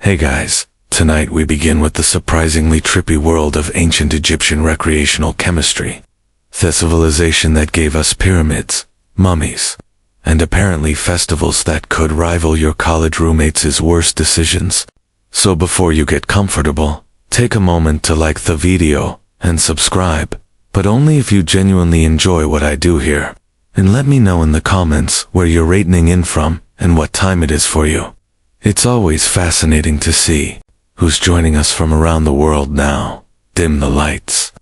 Hey guys, tonight we begin with the surprisingly trippy world of ancient Egyptian recreational chemistry. The civilization that gave us pyramids, mummies, and apparently festivals that could rival your college roommates' worst decisions. So before you get comfortable, take a moment to like the video and subscribe, but only if you genuinely enjoy what I do here. And let me know in the comments where you're rating in from and what time it is for you. It's always fascinating to see who's joining us from around the world now. Dim the lights.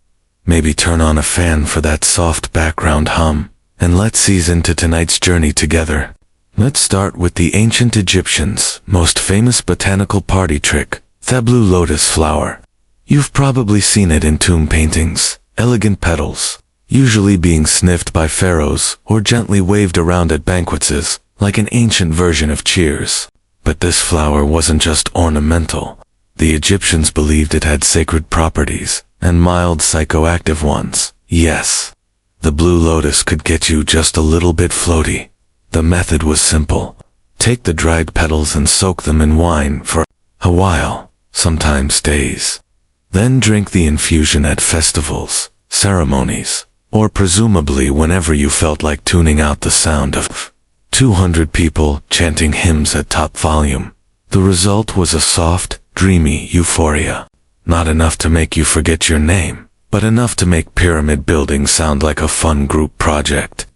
Maybe turn on a fan for that soft background hum, and let's ease into tonight's journey together. Let's start with the ancient Egyptians' most famous botanical party trick, the blue lotus flower. You've probably seen it in tomb paintings, elegant petals, usually being sniffed by pharaohs or gently waved around at banquets, like an ancient version of cheers. But this flower wasn't just ornamental. The Egyptians believed it had sacred properties, and mild psychoactive ones. Yes, the blue lotus could get you just a little bit floaty. The method was simple. Take the dried petals and soak them in wine for a while, sometimes days. Then drink the infusion at festivals, ceremonies, or presumably whenever you felt like tuning out the sound of 200 people chanting hymns at top volume. The result was a soft, dreamy euphoria. Not enough to make you forget your name, but enough to make pyramid building sound like a fun group project.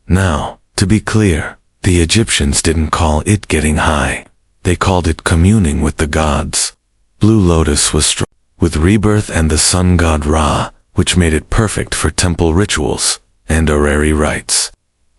Now, to be clear, the Egyptians didn't call it getting high. They called it communing with the gods. Blue lotus was struck with rebirth and the sun god Ra, which made it perfect for temple rituals and orary rites.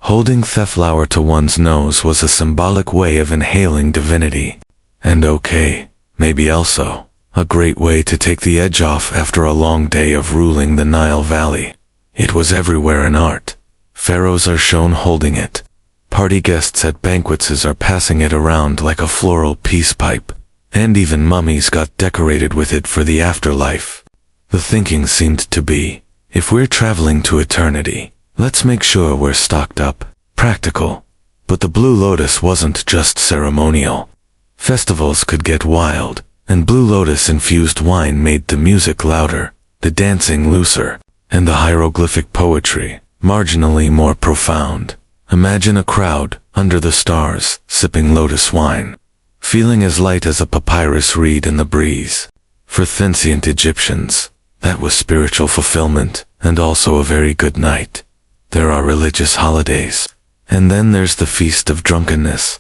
Holding the flower to one's nose was a symbolic way of inhaling divinity. And okay, maybe also a great way to take the edge off after a long day of ruling the Nile Valley. It was everywhere in art. Pharaohs are shown holding it. Party guests at banquets are passing it around like a floral peace pipe. And even mummies got decorated with it for the afterlife. The thinking seemed to be, if we're traveling to eternity, let's make sure we're stocked up. Practical. But the blue lotus wasn't just ceremonial. Festivals could get wild, and blue lotus-infused wine made the music louder, the dancing looser, and the hieroglyphic poetry marginally more profound. Imagine a crowd, under the stars, sipping lotus wine, feeling as light as a papyrus reed in the breeze. For ancient Egyptians, that was spiritual fulfillment, and also a very good night. There are religious holidays. And then there's the Feast of Drunkenness.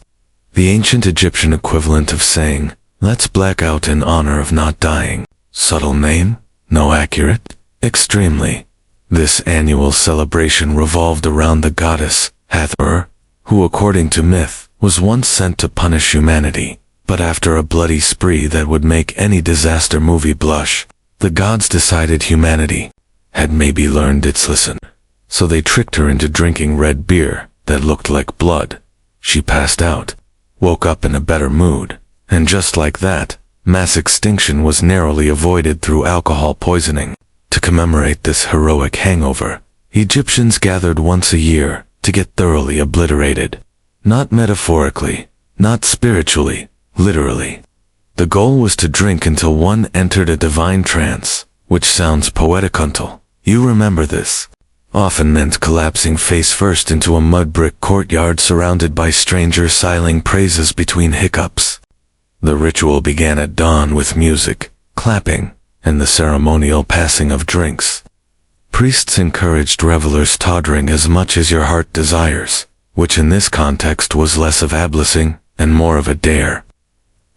The ancient Egyptian equivalent of saying, let's black out in honor of not dying. Subtle name? No, accurate? Extremely. This annual celebration revolved around the goddess, Hathor, who according to myth, was once sent to punish humanity. But after a bloody spree that would make any disaster movie blush, the gods decided humanity had maybe learned its lesson. So they tricked her into drinking red beer that looked like blood. She passed out, woke up in a better mood, and just like that, mass extinction was narrowly avoided through alcohol poisoning. To commemorate this heroic hangover, Egyptians gathered once a year to get thoroughly obliterated. Not metaphorically, not spiritually, literally. The goal was to drink until one entered a divine trance, which sounds poetical. You remember this. Often meant collapsing face first into a mud brick courtyard surrounded by strangers sighing praises between hiccups. The ritual began at dawn with music, clapping, and the ceremonial passing of drinks. Priests encouraged revelers to drink as much as your heart desires, which in this context was less of abluting and more of a dare.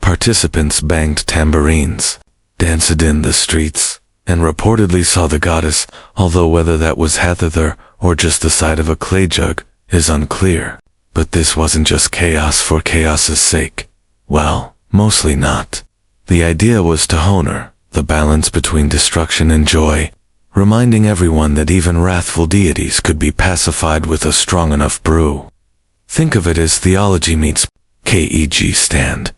Participants banged tambourines, danced in the streets, and reportedly saw the goddess, although whether that was Hathor or just the side of a clay jug is unclear. But this wasn't just chaos for chaos's sake. Well, mostly not. The idea was to honor the balance between destruction and joy, reminding everyone that even wrathful deities could be pacified with a strong enough brew. Think of it as theology meets KEG stand.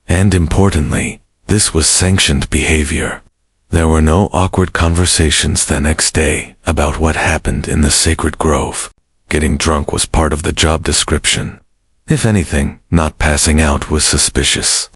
And importantly, this was sanctioned behavior. There were no awkward conversations the next day about what happened in the sacred grove. Getting drunk was part of the job description. If anything, not passing out was suspicious.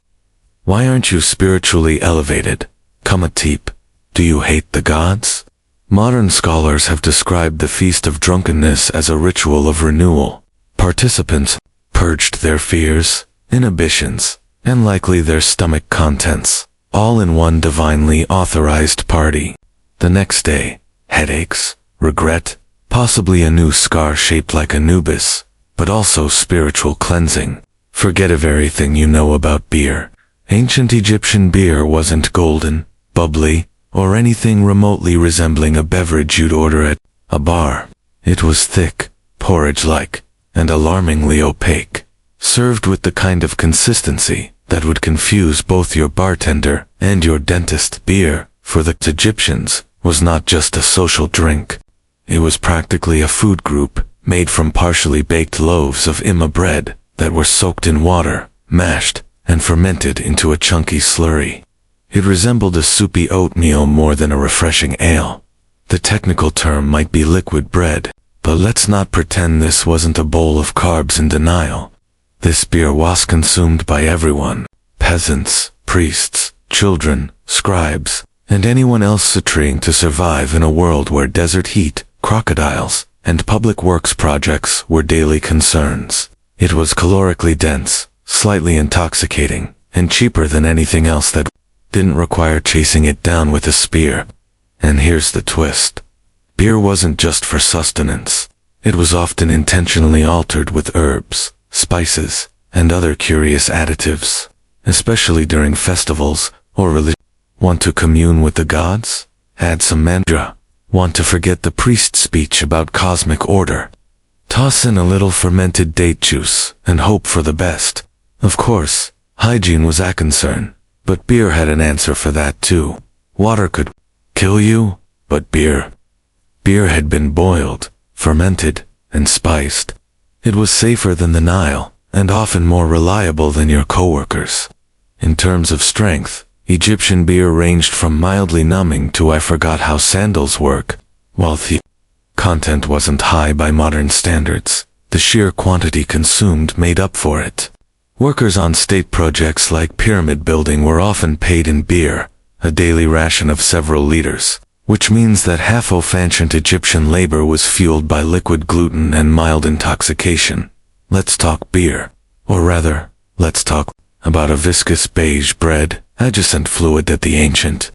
Why aren't you spiritually elevated? Come a teep. Do you hate the gods? Modern scholars have described the Feast of Drunkenness as a ritual of renewal. Participants purged their fears, inhibitions, and likely their stomach contents, all in one divinely authorized party. The next day, headaches, regret, possibly a new scar shaped like Anubis, but also spiritual cleansing. Forget everything you know about beer. Ancient Egyptian beer wasn't golden, bubbly, or anything remotely resembling a beverage you'd order at a bar. It was thick, porridge-like, and alarmingly opaque, served with the kind of consistency that would confuse both your bartender and your dentist. Beer, for the Egyptians, was not just a social drink. It was practically a food group, made from partially baked loaves of imma bread that were soaked in water, mashed, and fermented into a chunky slurry. It resembled a soupy oatmeal more than a refreshing ale. The technical term might be liquid bread, but let's not pretend this wasn't a bowl of carbs in denial. This beer was consumed by everyone: peasants, priests, children, scribes, and anyone else trying to survive in a world where desert heat, crocodiles, and public works projects were daily concerns. It was calorically dense, slightly intoxicating, and cheaper than anything else that didn't require chasing it down with a spear. And here's the twist. Beer wasn't just for sustenance. It was often intentionally altered with herbs, spices, and other curious additives, especially during festivals or religion. Want to commune with the gods? Add some mantra. Want to forget the priest's speech about cosmic order? Toss in a little fermented date juice and hope for the best. Of course, hygiene was a concern, but beer had an answer for that too. Water could kill you, but beer had been boiled, fermented, and spiced. It was safer than the Nile, and often more reliable than your coworkers. In terms of strength, Egyptian beer ranged from mildly numbing to I forgot how sandals work. While the content wasn't high by modern standards, the sheer quantity consumed made up for it. Workers on state projects like pyramid building were often paid in beer, a daily ration of several liters, which means that half of ancient Egyptian labor was fueled by liquid gluten and mild intoxication. Let's talk beer. Or rather, let's talk about a viscous beige bread, adjacent fluid that the ancient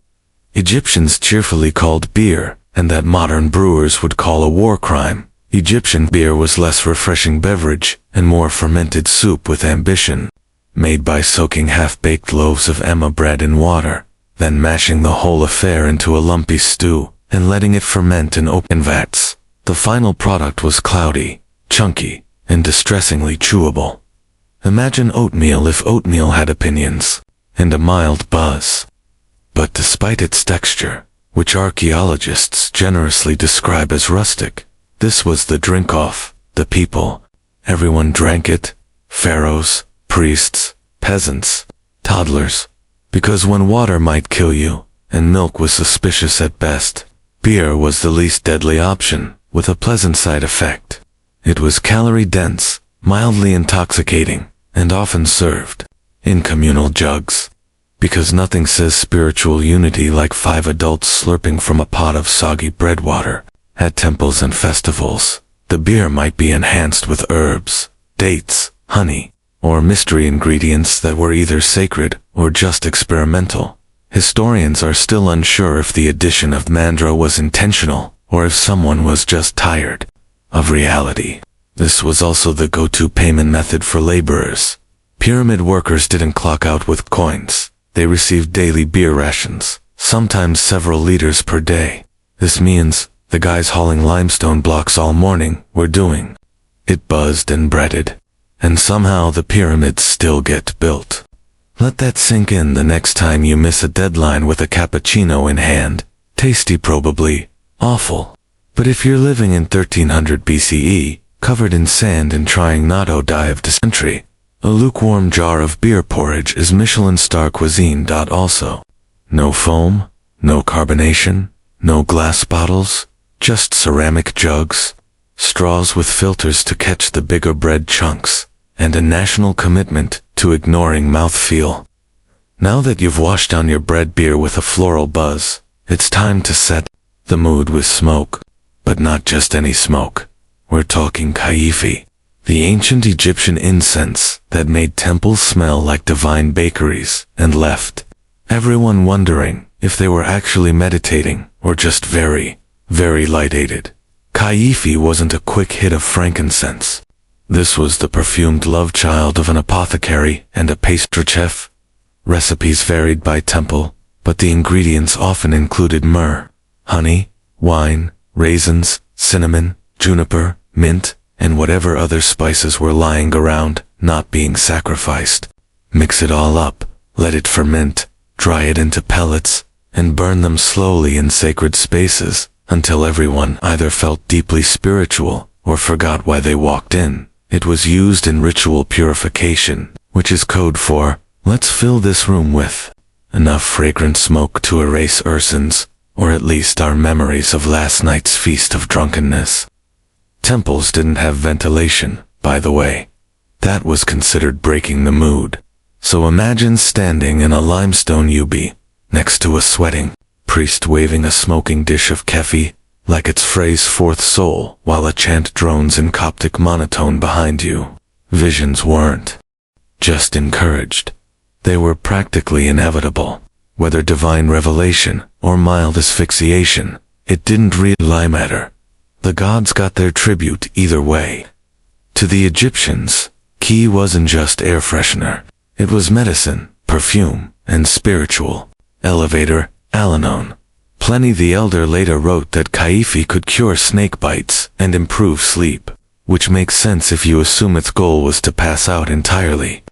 Egyptians cheerfully called beer, and that modern brewers would call a war crime. Egyptian beer was less refreshing beverage and more fermented soup with ambition, made by soaking half-baked loaves of emma bread in water, then mashing the whole affair into a lumpy stew and letting it ferment in open vats. The final product was cloudy, chunky, and distressingly chewable. Imagine oatmeal if oatmeal had opinions, and a mild buzz. But despite its texture, which archaeologists generously describe as rustic, this was the drink-off, the people. Everyone drank it: pharaohs, priests, peasants, toddlers. Because when water might kill you, and milk was suspicious at best, beer was the least deadly option, with a pleasant side effect. It was calorie-dense, mildly intoxicating, and often served in communal jugs. Because nothing says spiritual unity like 5 adults slurping from a pot of soggy breadwater. At temples and festivals, the beer might be enhanced with herbs, dates, honey, or mystery ingredients that were either sacred or just experimental. Historians are still unsure if the addition of mandra was intentional or if someone was just tired of reality. This was also the go-to payment method for laborers. Pyramid workers didn't clock out with coins. They received daily beer rations, sometimes several liters per day. This means the guys hauling limestone blocks all morning were doing it buzzed and breaded. And somehow the pyramids still get built. Let that sink in the next time you miss a deadline with a cappuccino in hand. Tasty probably, awful. But if you're living in 1300 BCE, covered in sand and trying not to die of dysentery, a lukewarm jar of beer porridge is Michelin star cuisine. Also, no foam, no carbonation, no glass bottles, just ceramic jugs, straws with filters to catch the bigger bread chunks, and a national commitment to ignoring mouthfeel. Now that you've washed down your bread beer with a floral buzz, it's time to set the mood with smoke. But not just any smoke. We're talking kaifi, the ancient Egyptian incense that made temples smell like divine bakeries and left everyone wondering if they were actually meditating or just very, very light-aided. Kaifi wasn't a quick hit of frankincense. This was the perfumed love child of an apothecary and a pastry chef. Recipes varied by temple, but the ingredients often included myrrh, honey, wine, raisins, cinnamon, juniper, mint, and whatever other spices were lying around, not being sacrificed. Mix it all up, let it ferment, dry it into pellets, and burn them slowly in sacred spaces until everyone either felt deeply spiritual or forgot why they walked in. It was used in ritual purification, which is code for, let's fill this room with enough fragrant smoke to erase our sins, or at least our memories of last night's feast of drunkenness. Temples didn't have ventilation, by the way. That was considered breaking the mood. So imagine standing in a limestone yubi, next to a sweating priest waving a smoking dish of kefi, like it's Frey's fourth soul, while a chant drones in Coptic monotone behind you. Visions weren't just encouraged. They were practically inevitable. Whether divine revelation or mild asphyxiation, it didn't really matter. The gods got their tribute either way. To the Egyptians, ki wasn't just air freshener. It was medicine, perfume, and spiritual elevator, Al-Anon. Pliny the Elder later wrote that kaifi could cure snake bites and improve sleep, which makes sense if you assume its goal was to pass out entirely.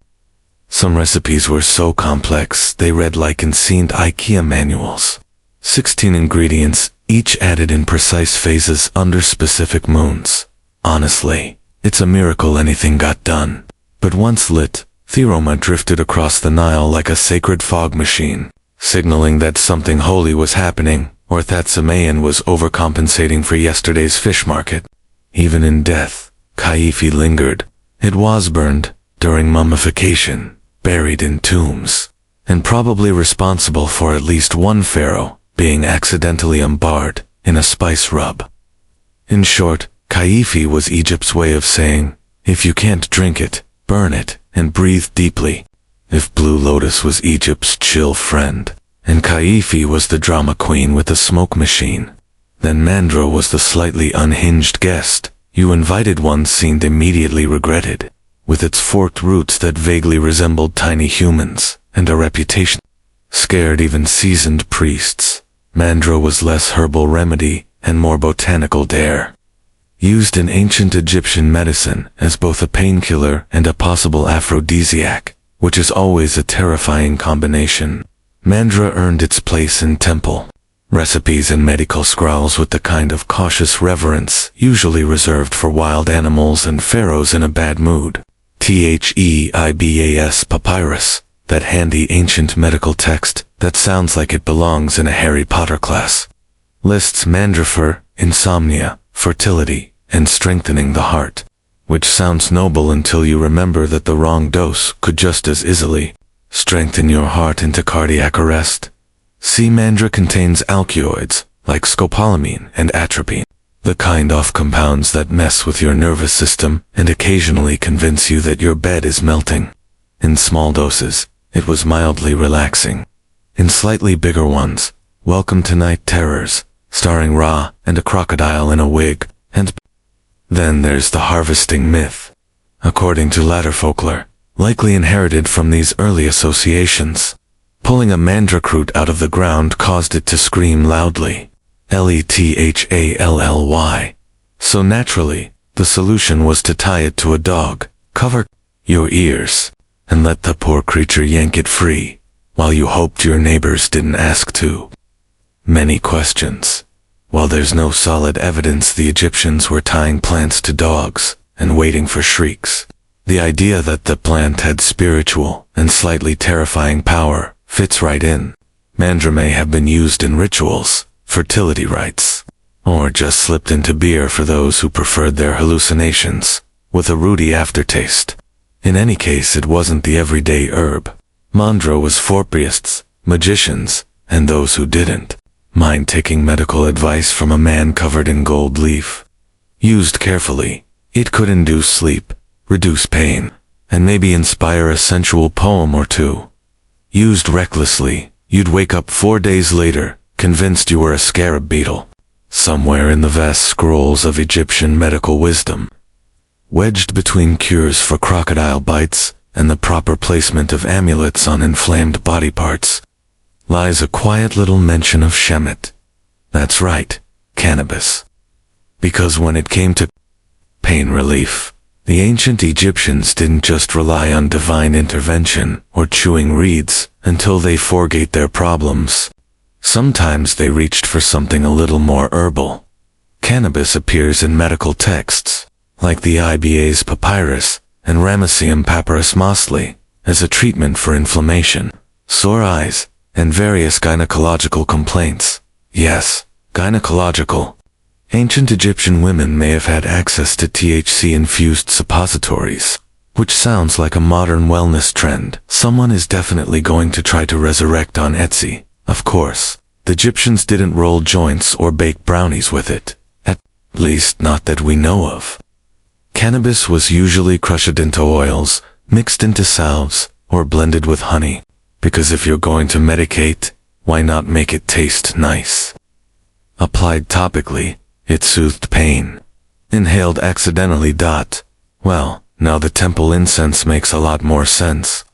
Some recipes were so complex they read like ancient IKEA manuals. 16 ingredients, each added in precise phases under specific moons. Honestly, it's a miracle anything got done. But once lit, the aroma drifted across the Nile like a sacred fog machine, signaling that something holy was happening, or that Samayan was overcompensating for yesterday's fish market. Even in death, kaifi lingered. It was burned during mummification, buried in tombs, and probably responsible for at least one pharaoh being accidentally embarred in a spice rub. In short, kaifi was Egypt's way of saying, if you can't drink it, burn it, and breathe deeply. If Blue Lotus was Egypt's chill friend, and kaifi was the drama queen with the smoke machine, then Mandra was the slightly unhinged guest you invited one seemed immediately regretted. With its forked roots that vaguely resembled tiny humans, and a reputation scared even seasoned priests, Mandra was less herbal remedy and more botanical dare. Used in ancient Egyptian medicine as both a painkiller and a possible aphrodisiac, which is always a terrifying combination, Mandra earned its place in temple recipes and medical scrolls with the kind of cautious reverence usually reserved for wild animals and pharaohs in a bad mood. Theibas papyrus, that handy ancient medical text that sounds like it belongs in a Harry Potter class, lists mandrafur, insomnia, fertility, and strengthening the heart, which sounds noble until you remember that the wrong dose could just as easily strengthen your heart into cardiac arrest. Sea mandra contains alkaloids like scopolamine and atropine, the kind of compounds that mess with your nervous system and occasionally convince you that your bed is melting. In small doses, it was mildly relaxing. In slightly bigger ones, welcome to night terrors, starring Ra and a crocodile in a wig, and then there's the harvesting myth. According to latter folklore, likely inherited from these early associations, pulling a mandrake out of the ground caused it to scream loudly. Lethally. So naturally, the solution was to tie it to a dog, cover your ears, and let the poor creature yank it free, while you hoped your neighbors didn't ask to. Many questions. While there's no solid evidence the Egyptians were tying plants to dogs and waiting for shrieks, the idea that the plant had spiritual and slightly terrifying power fits right in. Mandra may have been used in rituals, fertility rites, or just slipped into beer for those who preferred their hallucinations, with a rooty aftertaste. In any case, it wasn't the everyday herb. Mandra was for priests, magicians, and those who didn't mind taking medical advice from a man covered in gold leaf. Used carefully, it could induce sleep, reduce pain, and maybe inspire a sensual poem or two. Used recklessly, you'd wake up 4 days later, convinced you were a scarab beetle, somewhere in the vast scrolls of Egyptian medical wisdom. Wedged between cures for crocodile bites and the proper placement of amulets on inflamed body parts, lies a quiet little mention of Shemet. That's right, cannabis. Because when it came to pain relief, the ancient Egyptians didn't just rely on divine intervention or chewing reeds until they forgate their problems. Sometimes they reached for something a little more herbal. Cannabis appears in medical texts, like the IBA's papyrus and Ramesseum papyrus mosley, as a treatment for inflammation, sore eyes, and various gynecological complaints. Yes, gynecological. Ancient Egyptian women may have had access to THC-infused suppositories, which sounds like a modern wellness trend someone is definitely going to try to resurrect on Etsy. Of course, the Egyptians didn't roll joints or bake brownies with it, at least not that we know of. Cannabis was usually crushed into oils, mixed into salves, or blended with honey, because if you're going to medicate, why not make it taste nice? Applied topically, it soothed pain. Inhaled accidentally. Well, now the temple incense makes a lot more sense.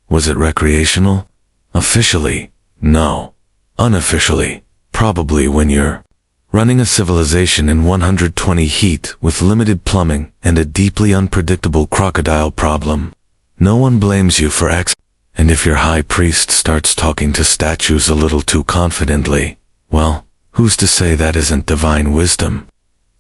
Was it recreational? Officially, no. Unofficially, probably when you're running a civilization in 120 heat with limited plumbing and a deeply unpredictable crocodile problem. No one blames you for X. And if your high priest starts talking to statues a little too confidently, well, who's to say that isn't divine wisdom?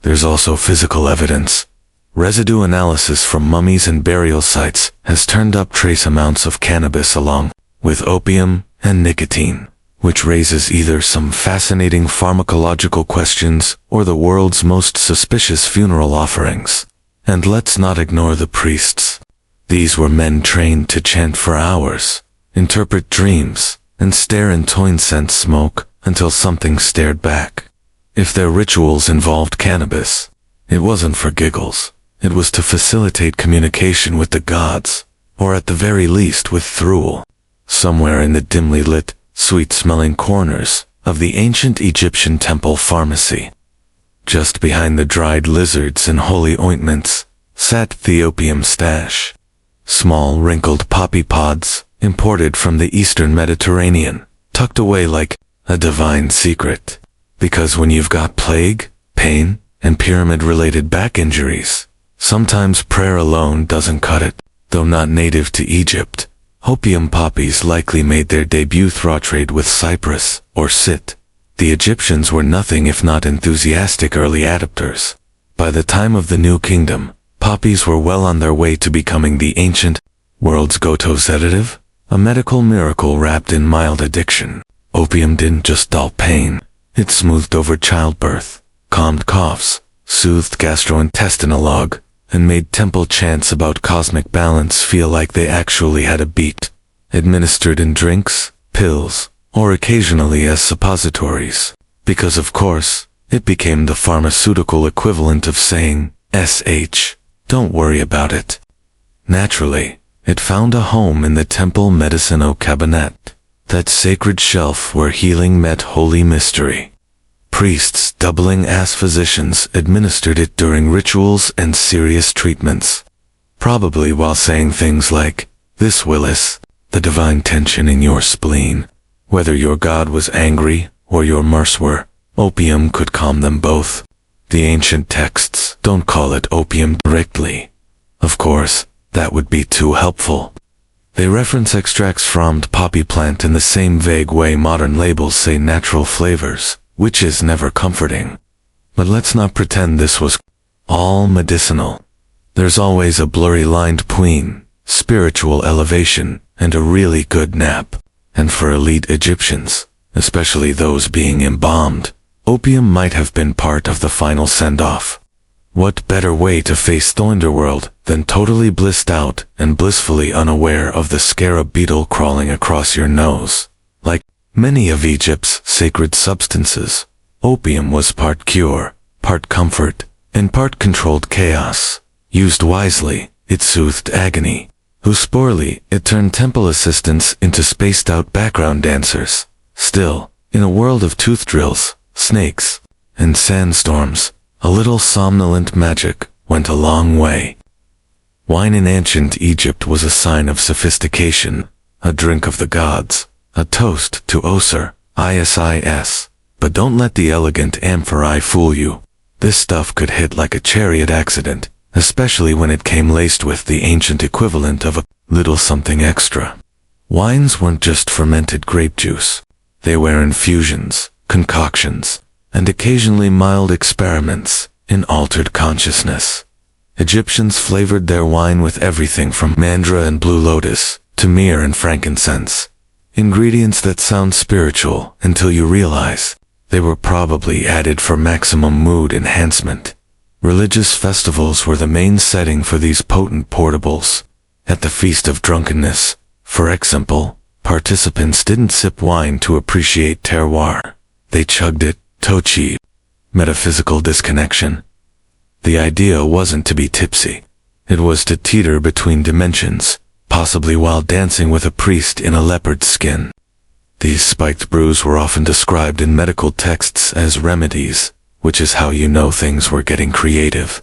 There's also physical evidence. Residue analysis from mummies and burial sites has turned up trace amounts of cannabis along with opium and nicotine, which raises either some fascinating pharmacological questions or the world's most suspicious funeral offerings. And let's not ignore the priests. These were men trained to chant for hours, interpret dreams, and stare into incense smoke until something stared back. If their rituals involved cannabis, it wasn't for giggles. It was to facilitate communication with the gods, or at the very least with Thruel, somewhere in the dimly lit, sweet-smelling corners of the ancient Egyptian temple pharmacy. Just behind the dried lizards and holy ointments sat the opium stash. Small wrinkled poppy pods, imported from the eastern Mediterranean, tucked away like a divine secret. Because when you've got plague, pain, and pyramid-related back injuries, sometimes prayer alone doesn't cut it. Though not native to Egypt, opium poppies likely made their debut through trade with Cyprus or Sit. The Egyptians were nothing if not enthusiastic early adopters. By the time of the New Kingdom, poppies were well on their way to becoming the ancient world's go-to sedative, a medical miracle wrapped in mild addiction. Opium didn't just dull pain, it smoothed over childbirth, calmed coughs, soothed gastrointestinal log, and made temple chants about cosmic balance feel like they actually had a beat. Administered in drinks, pills, or occasionally as suppositories. Because of course, it became the pharmaceutical equivalent of saying, "SH. Don't worry about it." Naturally, it found a home in the temple medicino cabinet, that sacred shelf where healing met holy mystery. Priests doubling as physicians administered it during rituals and serious treatments, probably while saying things like, "This Willis, the divine tension in your spleen." Whether your god was angry or your nurse were, opium could calm them both. The ancient texts don't call it opium directly. Of course, that would be too helpful. They reference extracts from the poppy plant in the same vague way modern labels say natural flavors, which is never comforting. But let's not pretend this was all medicinal. There's always a blurry line between spiritual elevation and a really good nap. And for elite Egyptians, especially those being embalmed, opium might have been part of the final send-off. What better way to face the underworld than totally blissed out and blissfully unaware of the scarab beetle crawling across your nose? Like many of Egypt's sacred substances, opium was part cure, part comfort, and part controlled chaos. Used wisely, it soothed agony. Used poorly, it turned temple assistants into spaced-out background dancers. Still, in a world of tooth drills, snakes, and sandstorms, a little somnolent magic went a long way. Wine in ancient Egypt was a sign of sophistication, a drink of the gods, a toast to Osir, Isis. But don't let the elegant amphorae fool you. This stuff could hit like a chariot accident, especially when it came laced with the ancient equivalent of a little something extra. Wines weren't just fermented grape juice. They were infusions, concoctions, and occasionally mild experiments in altered consciousness. Egyptians flavored their wine with everything from mandra and blue lotus to myrrh and frankincense. Ingredients that sound spiritual until you realize they were probably added for maximum mood enhancement. Religious festivals were the main setting for these potent portables. At the Feast of Drunkenness, for example, participants didn't sip wine to appreciate terroir. They chugged it, tochi, metaphysical disconnection. The idea wasn't to be tipsy. It was to teeter between dimensions, possibly while dancing with a priest in a leopard skin. These spiked brews were often described in medical texts as remedies, which is how you know things were getting creative.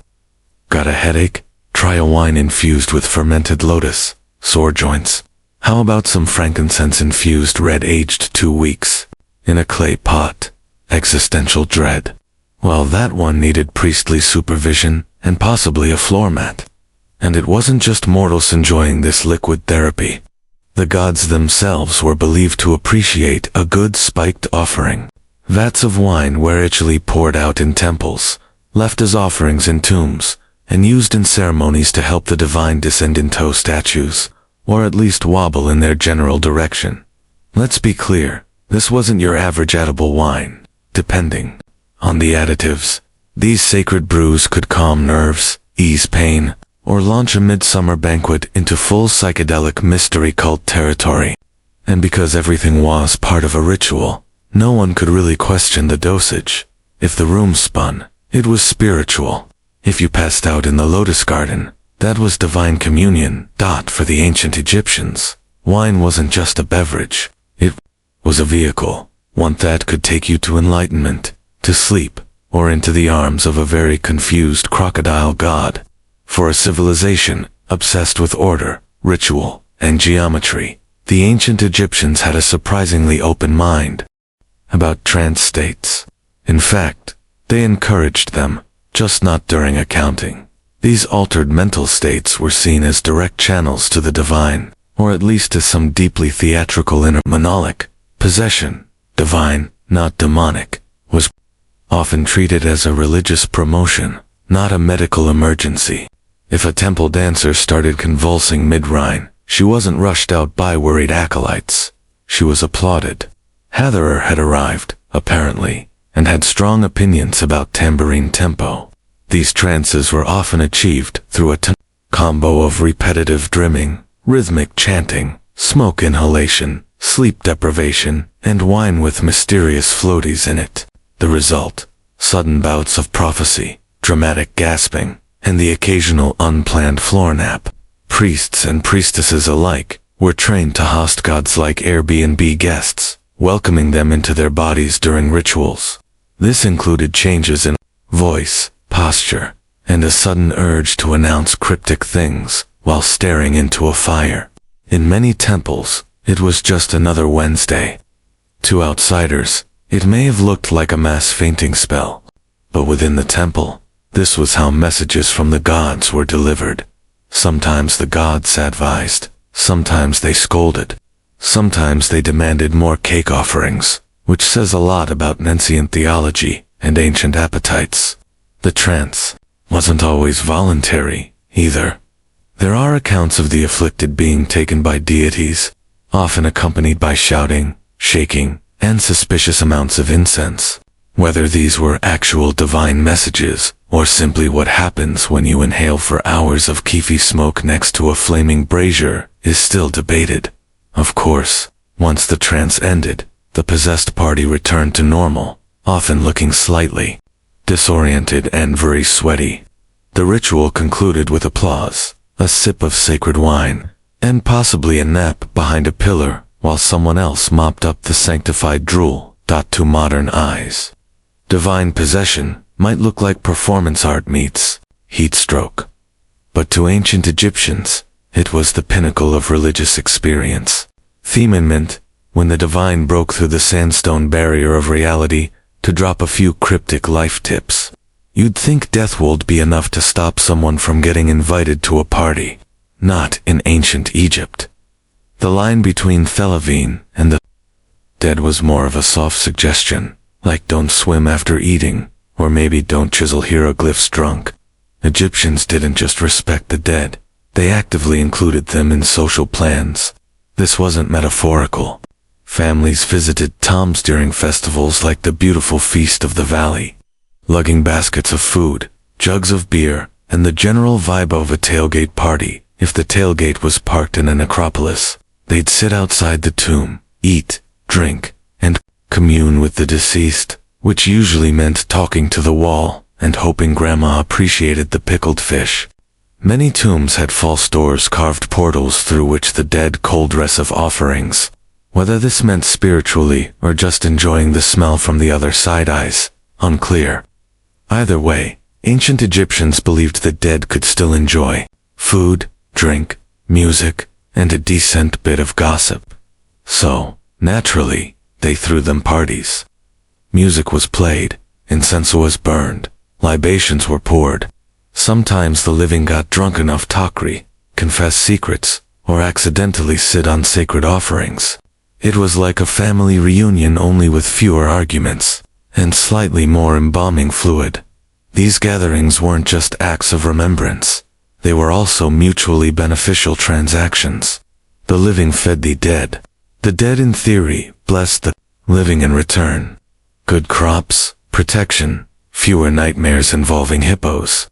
Got a headache? Try a wine infused with fermented lotus. Sore joints? How about some frankincense infused red aged 2 weeks? In a clay pot? Existential dread? Well, that one needed priestly supervision and possibly a floor mat. And it wasn't just mortals enjoying this liquid therapy. The gods themselves were believed to appreciate a good spiked offering. Vats of wine were ritually poured out in temples, left as offerings in tombs, and used in ceremonies to help the divine descend into statues, or at least wobble in their general direction. Let's be clear, this wasn't your average edible wine. Depending on the additives, these sacred brews could calm nerves, ease pain, or launch a midsummer banquet into full psychedelic mystery cult territory. And because everything was part of a ritual, no one could really question the dosage. If the room spun, it was spiritual. If you passed out in the lotus garden, that was divine communion. For the ancient Egyptians, wine wasn't just a beverage. It was a vehicle, one that could take you to enlightenment, to sleep, or into the arms of a very confused crocodile god. For a civilization obsessed with order, ritual, and geometry, the ancient Egyptians had a surprisingly open mind about trance states. In fact, they encouraged them, just not during accounting. These altered mental states were seen as direct channels to the divine, or at least as some deeply theatrical inner monolic. Possession, divine, not demonic, was often treated as a religious promotion, not a medical emergency. If a temple dancer started convulsing mid-rhyme, she wasn't rushed out by worried acolytes. She was applauded. Hatherer had arrived, apparently, and had strong opinions about tambourine tempo. These trances were often achieved through a combo of repetitive drumming, rhythmic chanting, smoke inhalation, sleep deprivation, and wine with mysterious floaties in it. The result: sudden bouts of prophecy, dramatic gasping, and the occasional unplanned floor nap. Priests and priestesses alike were trained to host gods like Airbnb guests, welcoming them into their bodies during rituals. This included changes in voice, posture, and a sudden urge to announce cryptic things while staring into a fire. In many temples, it was just another Wednesday. To outsiders, it may have looked like a mass fainting spell, but within the temple, this was how messages from the gods were delivered. Sometimes the gods advised, sometimes they scolded, sometimes they demanded more cake offerings, which says a lot about ancient theology and ancient appetites. The trance wasn't always voluntary, either. There are accounts of the afflicted being taken by deities, often accompanied by shouting, shaking, and suspicious amounts of incense. Whether these were actual divine messages, or simply what happens when you inhale for hours of kefi smoke next to a flaming brazier, is still debated. Of course, once the trance ended, the possessed party returned to normal, often looking slightly disoriented and very sweaty. The ritual concluded with applause, a sip of sacred wine, and possibly a nap behind a pillar while someone else mopped up the sanctified drool. To modern eyes, divine possession might look like performance art meets heat stroke. But to ancient Egyptians, it was the pinnacle of religious experience. Themement, when the divine broke through the sandstone barrier of reality to drop a few cryptic life tips. You'd think death would be enough to stop someone from getting invited to a party. Not in ancient Egypt. The line between Thelavine and the dead was more of a soft suggestion, like don't swim after eating, or maybe don't chisel hieroglyphs drunk. Egyptians didn't just respect the dead, they actively included them in social plans. This wasn't metaphorical. Families visited tombs during festivals like the beautiful Feast of the Valley, lugging baskets of food, jugs of beer, and the general vibe of a tailgate party. If the tailgate was parked in a necropolis, they'd sit outside the tomb, eat, drink, and commune with the deceased, which usually meant talking to the wall and hoping grandma appreciated the pickled fish. Many tombs had false doors carved portals through which the dead cold dress of offerings. Whether this meant spiritually or just enjoying the smell from the other side eyes, unclear. Either way, ancient Egyptians believed the dead could still enjoy food, drink, music, and a decent bit of gossip. So, naturally, they threw them parties. Music was played, incense was burned, libations were poured. Sometimes the living got drunk enough to confess secrets, or accidentally sit on sacred offerings. It was like a family reunion, only with fewer arguments, and slightly more embalming fluid. These gatherings weren't just acts of remembrance, they were also mutually beneficial transactions. The living fed the dead. The dead in theory blessed the living in return. Good crops, protection, fewer nightmares involving hippos.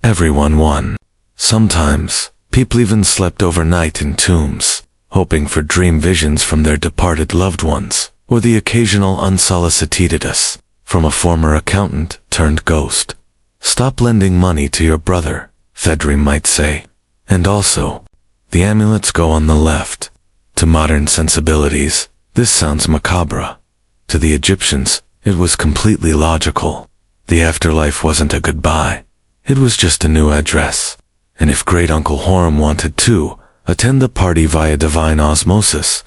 Everyone won. Sometimes, people even slept overnight in tombs, hoping for dream visions from their departed loved ones, or the occasional unsolicitedus from a former accountant turned ghost. Stop lending money to your brother, Thedrim might say. And also, the amulets go on the left. To modern sensibilities, this sounds macabre. To the Egyptians, it was completely logical. The afterlife wasn't a goodbye. It was just a new address. And if Great Uncle Horem wanted to attend the party via divine osmosis,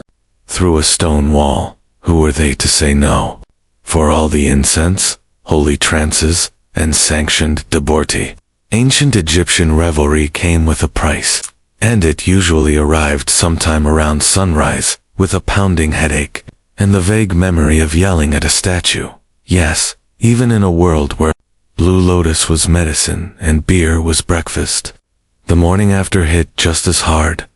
through a stone wall, who were they to say no? For all the incense, holy trances, and sanctioned deborti, ancient Egyptian revelry came with a price, and it usually arrived sometime around sunrise, with a pounding headache, and the vague memory of yelling at a statue. Yes, even in a world where blue lotus was medicine and beer was breakfast, the morning after hit just as hard.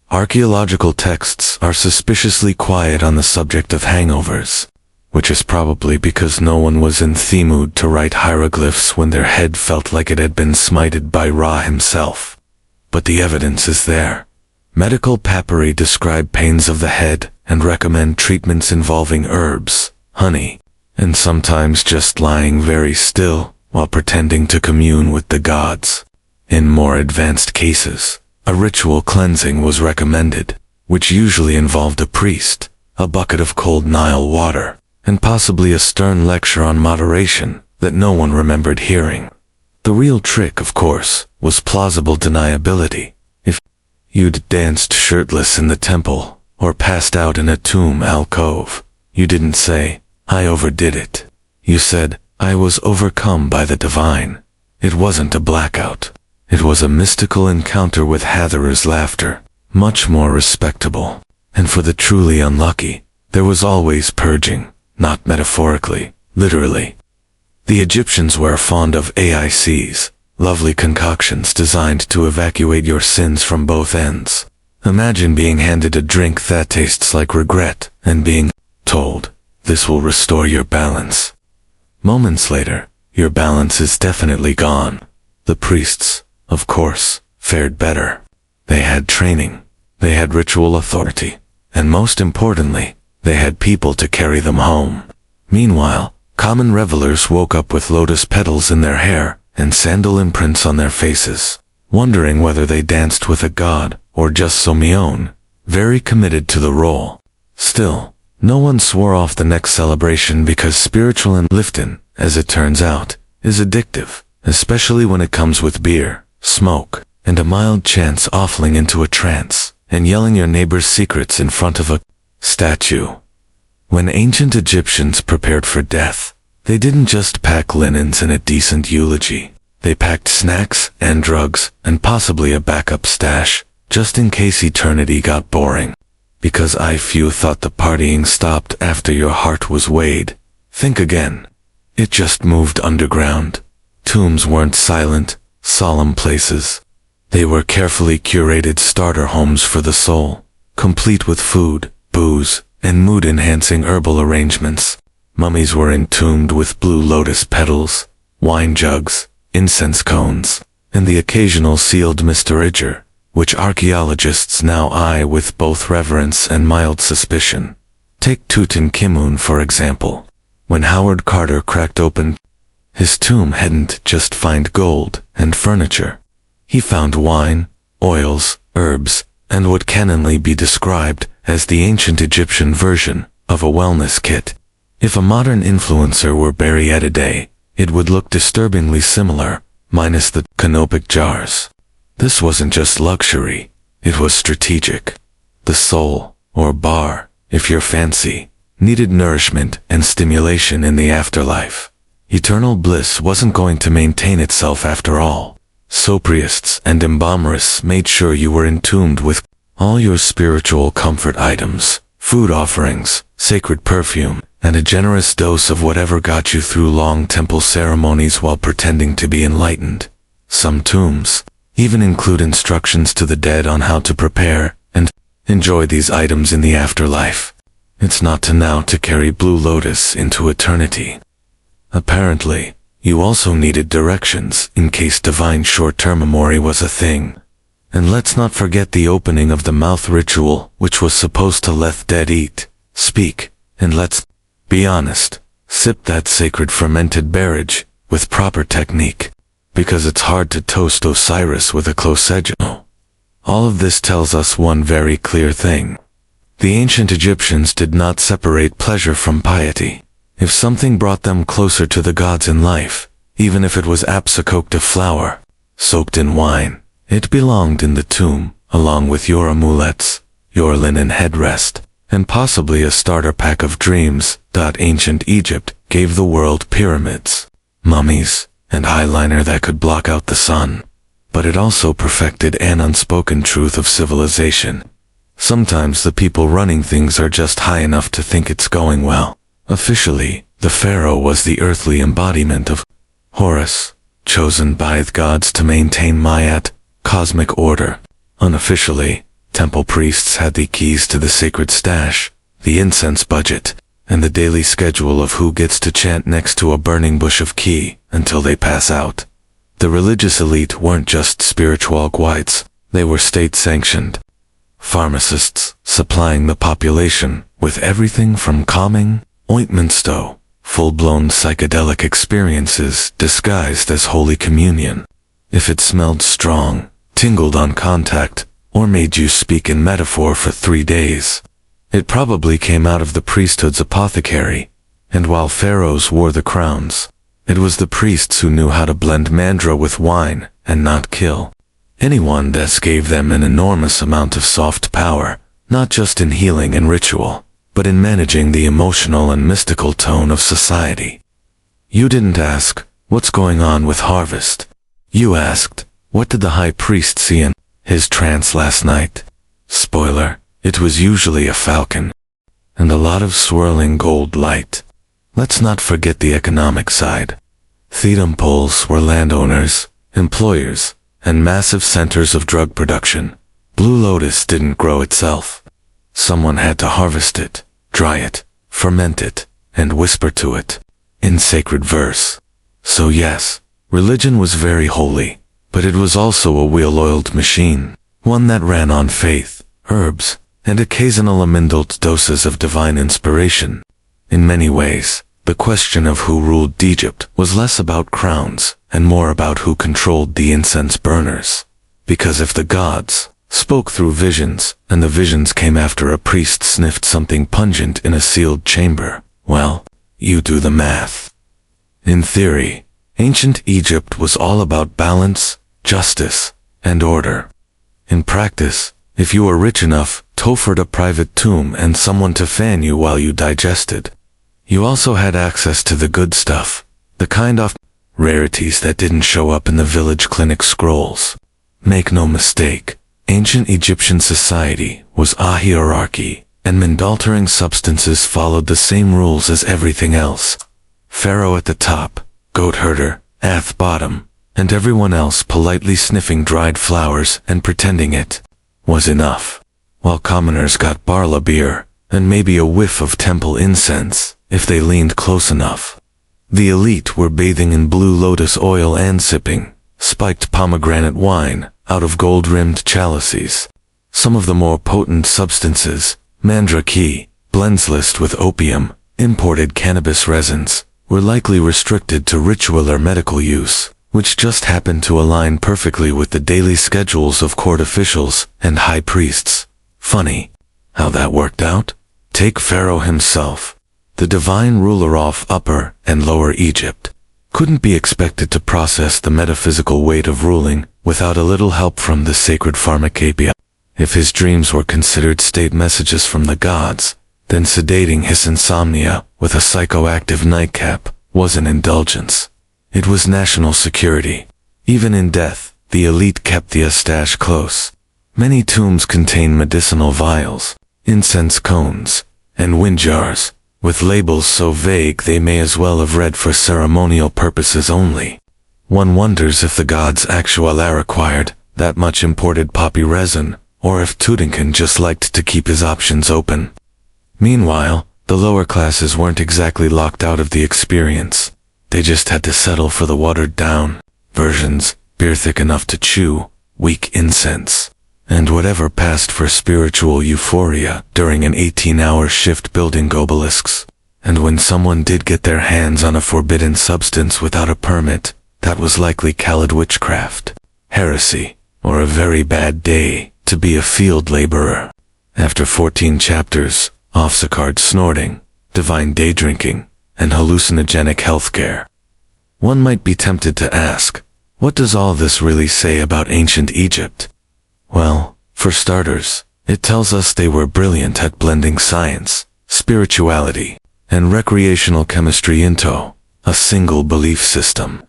Archaeological texts are suspiciously quiet on the subject of hangovers, which is probably because no one was in the mood to write hieroglyphs when their head felt like it had been smited by Ra himself. But the evidence is there. Medical papyri describe pains of the head and recommend treatments involving herbs, honey, and sometimes just lying very still while pretending to commune with the gods. In more advanced cases, a ritual cleansing was recommended, which usually involved a priest, a bucket of cold Nile water, and possibly a stern lecture on moderation that no one remembered hearing. The real trick, of course, was plausible deniability. If you'd danced shirtless in the temple, or passed out in a tomb alcove, you didn't say, "I overdid it." You said, "I was overcome by the divine." It wasn't a blackout. It was a mystical encounter with Hatherer's laughter, much more respectable. And for the truly unlucky, there was always purging, not metaphorically, literally. The Egyptians were fond of AICs, lovely concoctions designed to evacuate your sins from both ends. Imagine being handed a drink that tastes like regret, and being told, "This will restore your balance." Moments later, your balance is definitely gone. The priests, of course, fared better. They had training, they had ritual authority, and most importantly, they had people to carry them home. Meanwhile, common revelers woke up with lotus petals in their hair and sandal imprints on their faces, wondering whether they danced with a god or just Somion, very committed to the role. Still, no one swore off the next celebration because spiritual and lifting, as it turns out, is addictive, especially when it comes with beer, smoke, and a mild chance offling into a trance and yelling your neighbor's secrets in front of a statue. When ancient Egyptians prepared for death, they didn't just pack linens and a decent eulogy. They packed snacks and drugs and possibly a backup stash, just in case eternity got boring. Because few thought the partying stopped after your heart was weighed. Think again. It just moved underground. Tombs weren't silent, solemn places. They were carefully curated starter homes for the soul, complete with food, booze, and mood-enhancing herbal arrangements. Mummies were entombed with blue lotus petals, wine jugs, incense cones, and the occasional sealed mysteryger, which archaeologists now eye with both reverence and mild suspicion. Take Tutankhamun, for example. When Howard Carter cracked open his tomb, hadn't just found gold and furniture. He found wine, oils, herbs, and what can only be described as the ancient Egyptian version of a wellness kit. If a modern influencer were buried today, it would look disturbingly similar, minus the canopic jars. This wasn't just luxury, it was strategic. The soul, or bar, if you're fancy, needed nourishment and stimulation in the afterlife. Eternal bliss wasn't going to maintain itself after all. So priests and embalmerists made sure you were entombed with all your spiritual comfort items, food offerings, sacred perfume, and a generous dose of whatever got you through long temple ceremonies while pretending to be enlightened. Some tombs even include instructions to the dead on how to prepare and enjoy these items in the afterlife. It's not to carry blue lotus into eternity. Apparently, you also needed directions in case divine short-term memory was a thing. And let's not forget the opening of the mouth ritual, which was supposed to let dead eat, speak, and let's be honest, sip that sacred fermented beverage with proper technique, because it's hard to toast Osiris with a closegeno. All of this tells us one very clear thing. The ancient Egyptians did not separate pleasure from piety. If something brought them closer to the gods in life, even if it was apsicoced of flour, soaked in wine, it belonged in the tomb, along with your amulets, your linen headrest, and possibly a starter pack of dreams. Ancient Egypt gave the world pyramids, mummies, and eyeliner that could block out the sun. But it also perfected an unspoken truth of civilization. Sometimes the people running things are just high enough to think it's going well. Officially, the pharaoh was the earthly embodiment of Horus, chosen by the gods to maintain Mayat, cosmic order. Unofficially, temple priests had the keys to the sacred stash, the incense budget, and the daily schedule of who gets to chant next to a burning bush of key until they pass out. The religious elite weren't just spiritual guides, they were state-sanctioned. Pharmacists supplying the population with everything from calming ointments to full-blown psychedelic experiences disguised as Holy Communion. If it smelled strong, tingled on contact, or made you speak in metaphor for 3 days, it probably came out of the priesthood's apothecary. And while pharaohs wore the crowns, it was the priests who knew how to blend mandra with wine and not kill. Anyone that gave them an enormous amount of soft power, not just in healing and ritual, but in managing the emotional and mystical tone of society. You didn't ask, what's going on with harvest? You asked, what did the high priest see in his trance last night? Spoiler, it was usually a falcon. And a lot of swirling gold light. Let's not forget the economic side. Thetum poles were landowners, employers, and massive centers of drug production. Blue lotus didn't grow itself. Someone had to harvest it, dry it, ferment it, and whisper to it. in sacred verse. So yes, religion was very holy, but it was also a well-oiled machine, one that ran on faith, herbs, and occasional indulged doses of divine inspiration. In many ways, the question of who ruled Egypt was less about crowns and more about who controlled the incense burners. Because if the gods spoke through visions, and the visions came after a priest sniffed something pungent in a sealed chamber, well, you do the math. In theory, ancient Egypt was all about balance, justice, and order. In practice, if you were rich enough to afford a private tomb and someone to fan you while you digested, you also had access to the good stuff, the kind of rarities that didn't show up in the village clinic scrolls. Make no mistake, ancient Egyptian society was a hierarchy, and mind-altering substances followed the same rules as everything else. Pharaoh at the top, goat herder at the bottom, and everyone else politely sniffing dried flowers and pretending it was enough, while commoners got barla beer and maybe a whiff of temple incense if they leaned close enough. The elite were bathing in blue lotus oil and sipping spiked pomegranate wine out of gold-rimmed chalices. Some of the more potent substances, mandrake, blends laced with opium, imported cannabis resins, were likely restricted to ritual or medical use, which just happened to align perfectly with the daily schedules of court officials and high priests. Funny how that worked out? Take Pharaoh himself. The divine ruler of Upper and Lower Egypt couldn't be expected to process the metaphysical weight of ruling without a little help from the sacred pharmacopoeia. If his dreams were considered state messages from the gods, then sedating his insomnia with a psychoactive nightcap was an indulgence. It was national security. Even in death, the elite kept the stash close. Many tombs contain medicinal vials, incense cones, and wind jars, with labels so vague they may as well have read for ceremonial purposes only. One wonders if the gods actually required that much imported poppy resin, or if Tutankhamun just liked to keep his options open. Meanwhile, the lower classes weren't exactly locked out of the experience. They just had to settle for the watered-down versions, beer thick enough to chew, weak incense, and whatever passed for spiritual euphoria during an 18-hour shift building obelisks. And when someone did get their hands on a forbidden substance without a permit, that was likely Khalid witchcraft, heresy, or a very bad day to be a field laborer. After 14 chapters, off-the-card snorting, divine day drinking, and hallucinogenic healthcare, one might be tempted to ask, what does all this really say about ancient Egypt? Well, for starters, it tells us they were brilliant at blending science, spirituality, and recreational chemistry into a single belief system.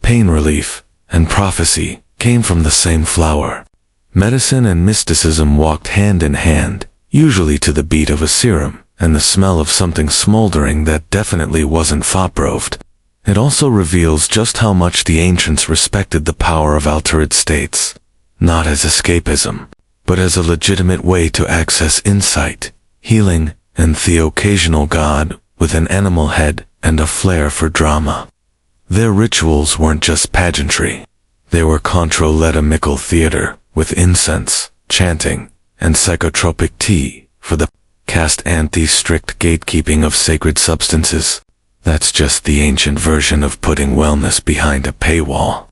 Pain relief and prophecy came from the same flower. Medicine and mysticism walked hand in hand, usually to the beat of a serum and the smell of something smoldering that definitely wasn't foproved. It also reveals just how much the ancients respected the power of altered states, not as escapism, but as a legitimate way to access insight, healing, and the occasional god with an animal head and a flair for drama. Their rituals weren't just pageantry. They were controlletamical theater, with incense, chanting, and psychotropic tea for the caste and the strict gatekeeping of sacred substances. That's just the ancient version of putting wellness behind a paywall.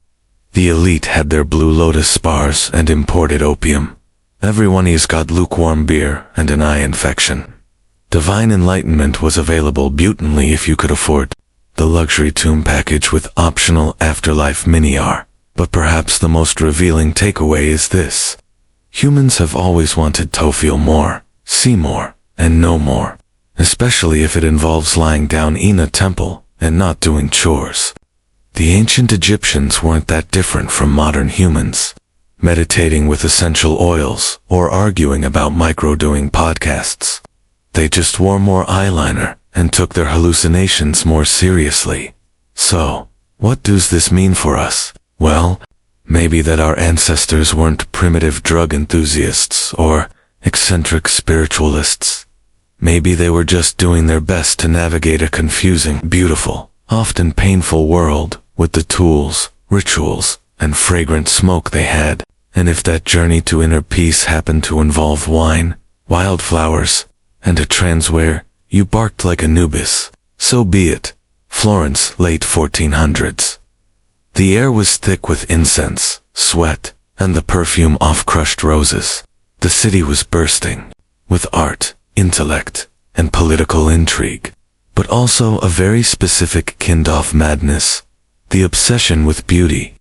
The elite had their blue lotus spars and imported opium. Everyone has got lukewarm beer and an eye infection. Divine enlightenment was available buttonly if you could afford the luxury tomb package with optional afterlife mini-R. But perhaps the most revealing takeaway is this. Humans have always wanted to feel more, see more, and know more, especially if it involves lying down in a temple and not doing chores. The ancient Egyptians weren't that different from modern humans, meditating with essential oils or arguing about micro-doing podcasts. They just wore more eyeliner and took their hallucinations more seriously. So, what does this mean for us? Well, maybe that our ancestors weren't primitive drug enthusiasts or eccentric spiritualists. Maybe they were just doing their best to navigate a confusing, beautiful, often painful world, with the tools, rituals, and fragrant smoke they had. And if that journey to inner peace happened to involve wine, wildflowers, and a trance where you barked like Anubis, so be it. Florence, late 1400s. The air was thick with incense, sweat, and the perfume of crushed roses. The city was bursting with art, intellect, and political intrigue, but also a very specific kind of madness, the obsession with beauty.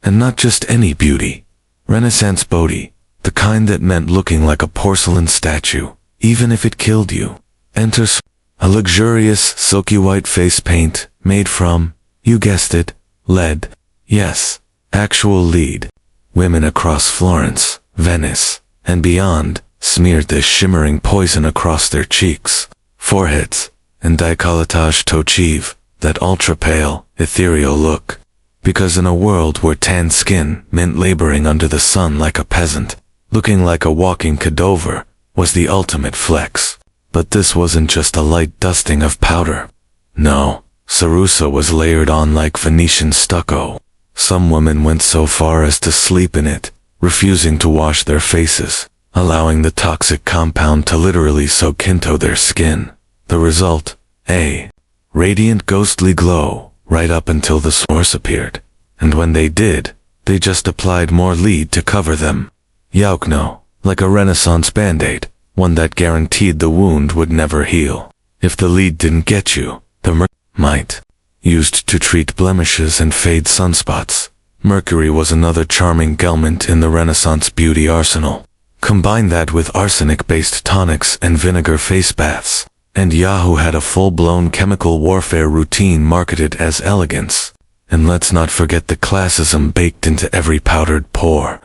And not just any beauty. Renaissance beauty, the kind that meant looking like a porcelain statue, even if it killed you. Enters a luxurious, silky white face paint, made from, you guessed it, lead. Yes, actual lead. Women across Florence, Venice, and beyond, smeared this shimmering poison across their cheeks, foreheads, and décolletage to achieve that ultra-pale, ethereal look. Because in a world where tan skin meant laboring under the sun like a peasant, looking like a walking cadaver was the ultimate flex. But this wasn't just a light dusting of powder. No, cerussa was layered on like Venetian stucco. Some women went so far as to sleep in it, refusing to wash their faces, allowing the toxic compound to literally soak into their skin. The result? A radiant ghostly glow, right up until the source appeared. And when they did, they just applied more lead to cover them. Yaukno, like a Renaissance band-aid, one that guaranteed the wound would never heal. If the lead didn't get you, the might. Used to treat blemishes and fade sunspots, mercury was another charming element in the Renaissance beauty arsenal. Combine that with arsenic-based tonics and vinegar face baths, and Yahoo had a full-blown chemical warfare routine marketed as elegance. And let's not forget the classism baked into every powdered pore.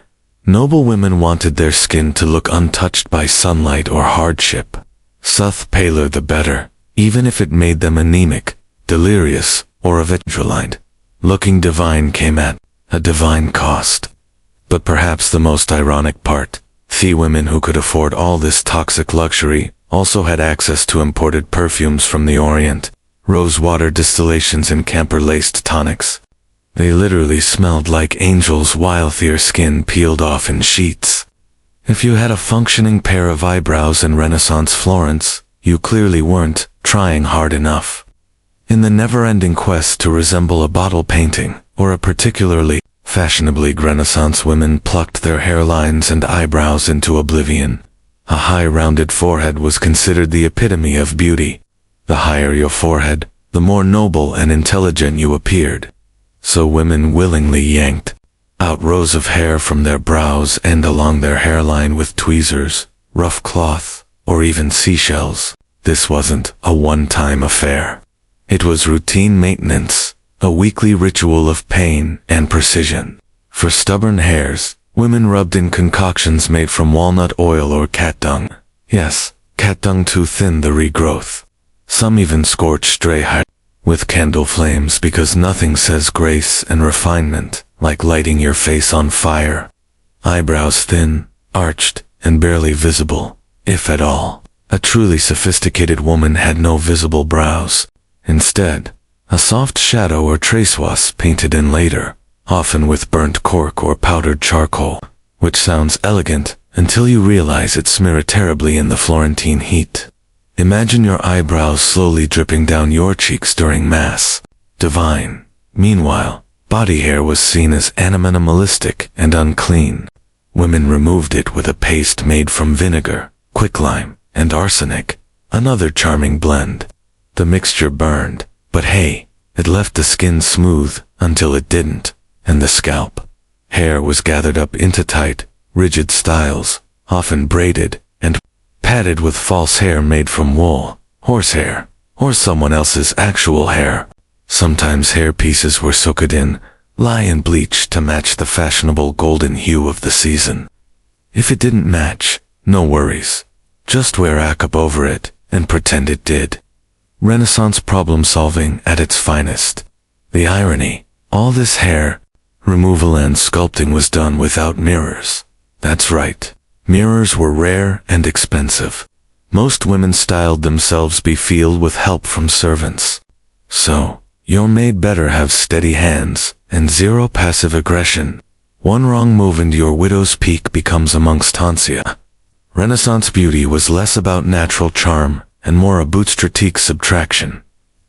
Noble women wanted their skin to look untouched by sunlight or hardship. Suth paler the better, even if it made them anemic, delirious, or eventualized. Looking divine came at a divine cost. But perhaps the most ironic part, the women who could afford all this toxic luxury also had access to imported perfumes from the Orient, rosewater distillations and camphor-laced tonics. They literally smelled like angels while their skin peeled off in sheets. If you had a functioning pair of eyebrows in Renaissance Florence, you clearly weren't trying hard enough. In the never-ending quest to resemble a bottle painting, or a particularly fashionably Renaissance women plucked their hairlines and eyebrows into oblivion. A high rounded forehead was considered the epitome of beauty. The higher your forehead, the more noble and intelligent you appeared. So women willingly yanked out rows of hair from their brows and along their hairline with tweezers, rough cloth, or even seashells. This wasn't a one-time affair. It was routine maintenance, a weekly ritual of pain and precision. For stubborn hairs, women rubbed in concoctions made from walnut oil or cat dung. Yes, cat dung to thin the regrowth. Some even scorched stray hair with candle flames because nothing says grace and refinement like lighting your face on fire. Eyebrows thin, arched, and barely visible, if at all. A truly sophisticated woman had no visible brows. Instead, a soft shadow or trace was painted in later, often with burnt cork or powdered charcoal, which sounds elegant until you realize it smeared terribly in the Florentine heat. Imagine your eyebrows slowly dripping down your cheeks during Mass. Divine. Meanwhile, body hair was seen as animalistic and unclean. Women removed it with a paste made from vinegar, quicklime, and arsenic, another charming blend. The mixture burned, but hey, it left the skin smooth until it didn't, and the scalp. Hair was gathered up into tight, rigid styles, often braided, and padded with false hair made from wool, horsehair, or someone else's actual hair. Sometimes hair pieces were soaked in lye and bleach to match the fashionable golden hue of the season. If it didn't match, no worries. Just wear makeup over it and pretend it did. Renaissance problem-solving at its finest. The irony, all this hair removal and sculpting was done without mirrors. That's right, mirrors were rare and expensive. Most women styled themselves befuddled with help from servants. So, Your maid better have steady hands and zero passive aggression. One wrong move and your widow's peak becomes a monk's tonsure. Renaissance beauty was less about natural charm and more about strategic subtraction.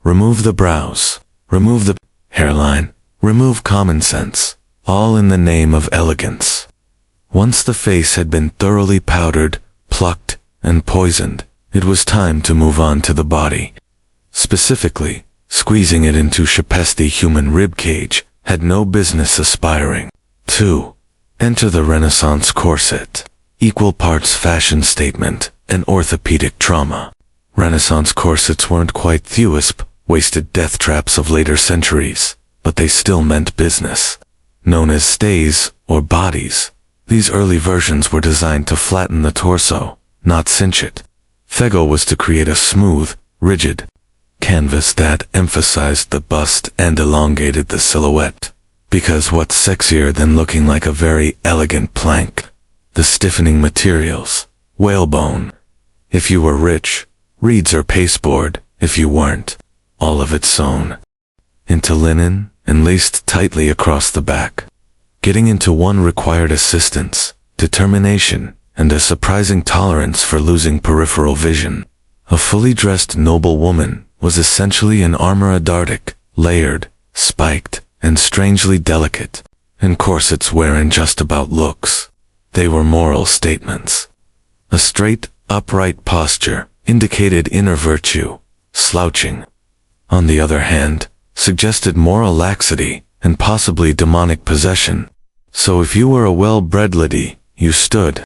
Remove the brows, remove the hairline, remove common sense, all in the name of elegance. Once the face had been thoroughly powdered, plucked, and poisoned, it was time to move on to the body. Specifically, squeezing it into Shapesti human ribcage had no business aspiring. 2. Enter the Renaissance corset. Equal parts fashion statement and orthopedic trauma. Renaissance corsets weren't quite the wasted death traps of later centuries, but they still meant business. Known as stays or bodies, these early versions were designed to flatten the torso, not cinch it. Fego was to create a smooth, rigid canvas that emphasized the bust and elongated the silhouette. Because what's sexier than looking like a very elegant plank? The stiffening materials. Whalebone. If you were rich, reeds or pasteboard. If you weren't, all of it sewn into linen and laced tightly across the back. Getting into one required assistance, determination, and a surprising tolerance for losing peripheral vision. A fully dressed noble woman was essentially an armor adartic, layered, spiked, and strangely delicate, and corsets weren't just about looks. They were moral statements. A straight, upright posture indicated inner virtue. Slouching, on the other hand, suggested moral laxity and possibly demonic possession. So if you were a well-bred lady, you stood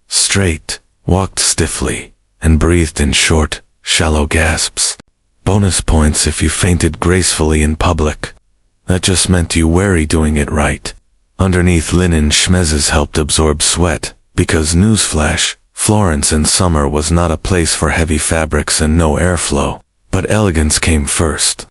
straight, walked stiffly, and breathed in short, shallow gasps. Bonus points if you fainted gracefully in public. That just meant you wary doing it right. Underneath linen schmezzes helped absorb sweat, because newsflash, Florence in summer was not a place for heavy fabrics and no airflow. But elegance came first.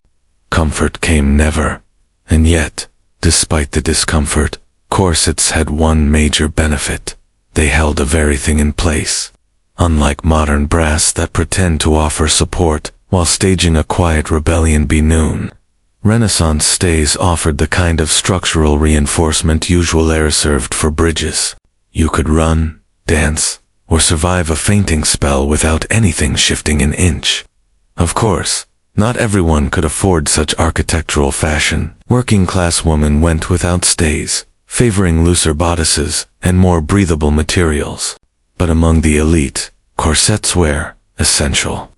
Comfort came never. And yet, despite the discomfort, corsets had one major benefit. They held everything in place. Unlike modern brass that pretend to offer support while staging a quiet rebellion be noon, Renaissance stays offered the kind of structural reinforcement usually reserved for bridges. You could run, dance, or survive a fainting spell without anything shifting an inch. Of course, not everyone could afford such architectural fashion. Working-class women went without stays, favoring looser bodices and more breathable materials. But among the elite, corsets were essential.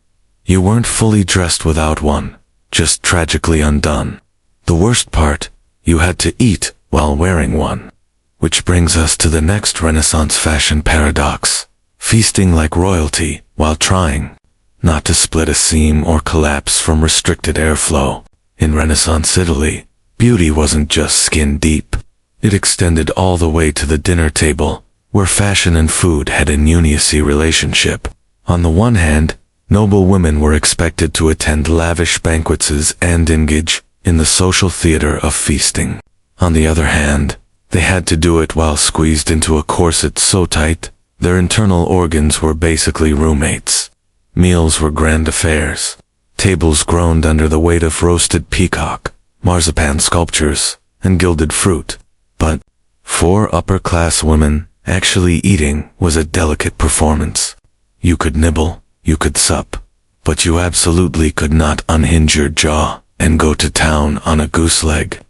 You weren't fully dressed without one, just tragically undone. The worst part, you had to eat while wearing one. Which brings us to the next Renaissance fashion paradox. Feasting like royalty while trying not to split a seam or collapse from restricted airflow. In Renaissance Italy, beauty wasn't just skin deep. It extended all the way to the dinner table, where fashion and food had an unity relationship. On the one hand, noble women were expected to attend lavish banquets and engage in the social theater of feasting. On the other hand, they had to do it while squeezed into a corset so tight, their internal organs were basically roommates. Meals were grand affairs. Tables groaned under the weight of roasted peacock, marzipan sculptures, and gilded fruit. But, for upper-class women, actually eating was a delicate performance. You could nibble, you could sup, but you absolutely could not unhinge your jaw and go to town on a goose leg.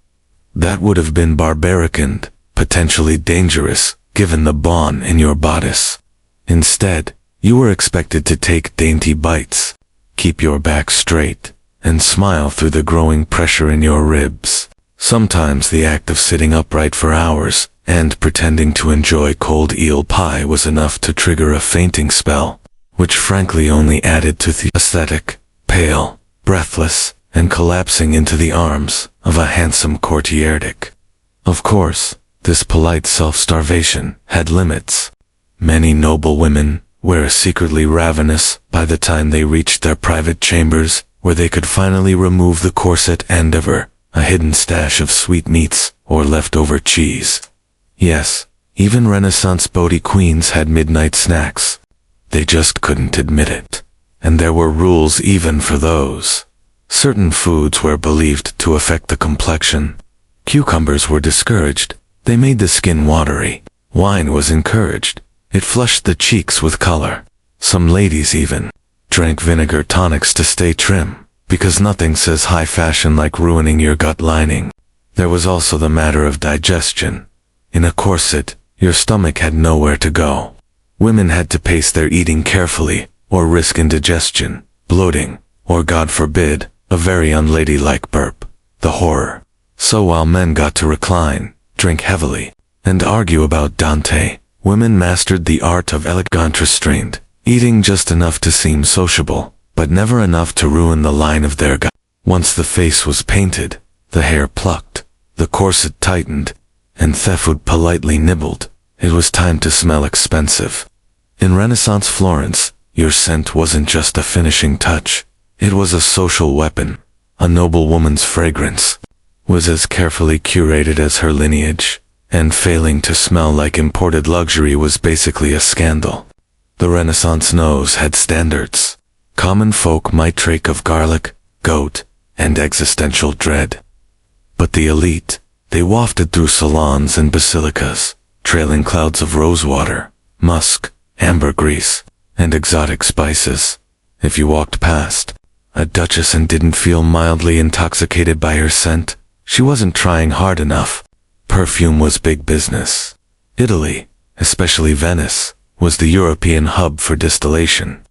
That would have been barbaric and potentially dangerous, given the bone in your bodice. Instead, you were expected to take dainty bites, keep your back straight, and smile through the growing pressure in your ribs. Sometimes the act of sitting upright for hours and pretending to enjoy cold eel pie was enough to trigger a fainting spell, which frankly only added to the aesthetic, pale, breathless, and collapsing into the arms of a handsome courtierdic. Of course, this polite self-starvation had limits. Many noble women were secretly ravenous by the time they reached their private chambers, where they could finally remove the corset and ever a hidden stash of sweetmeats or leftover cheese. Yes, even Renaissance beauty queens had midnight snacks. They just couldn't admit it. And there were rules even for those. Certain foods were believed to affect the complexion. Cucumbers were discouraged. They made the skin watery. Wine was encouraged. It flushed the cheeks with color. Some ladies even drank vinegar tonics to stay trim, because nothing says high fashion like ruining your gut lining. There was also the matter of digestion. In a corset, your stomach had nowhere to go. Women had to pace their eating carefully, or risk indigestion, bloating, or God forbid, a very unladylike burp. The horror. So while men got to recline, drink heavily, and argue about Dante, women mastered the art of elegant restraint, eating just enough to seem sociable, but never enough to ruin the line of their gut. Once the face was painted, the hair plucked, the corset tightened, and food politely nibbled, it was time to smell expensive. In Renaissance Florence, your scent wasn't just a finishing touch. It was a social weapon. A noble woman's fragrance was as carefully curated as her lineage, and failing to smell like imported luxury was basically a scandal. The Renaissance nose had standards. Common folk might drink of garlic, goat, and existential dread. But the elite, they wafted through salons and basilicas, trailing clouds of rosewater, musk, ambergris, and exotic spices. If you walked past a duchess and didn't feel mildly intoxicated by her scent, she wasn't trying hard enough. Perfume was big business. Italy, especially Venice, was the European hub for distillation.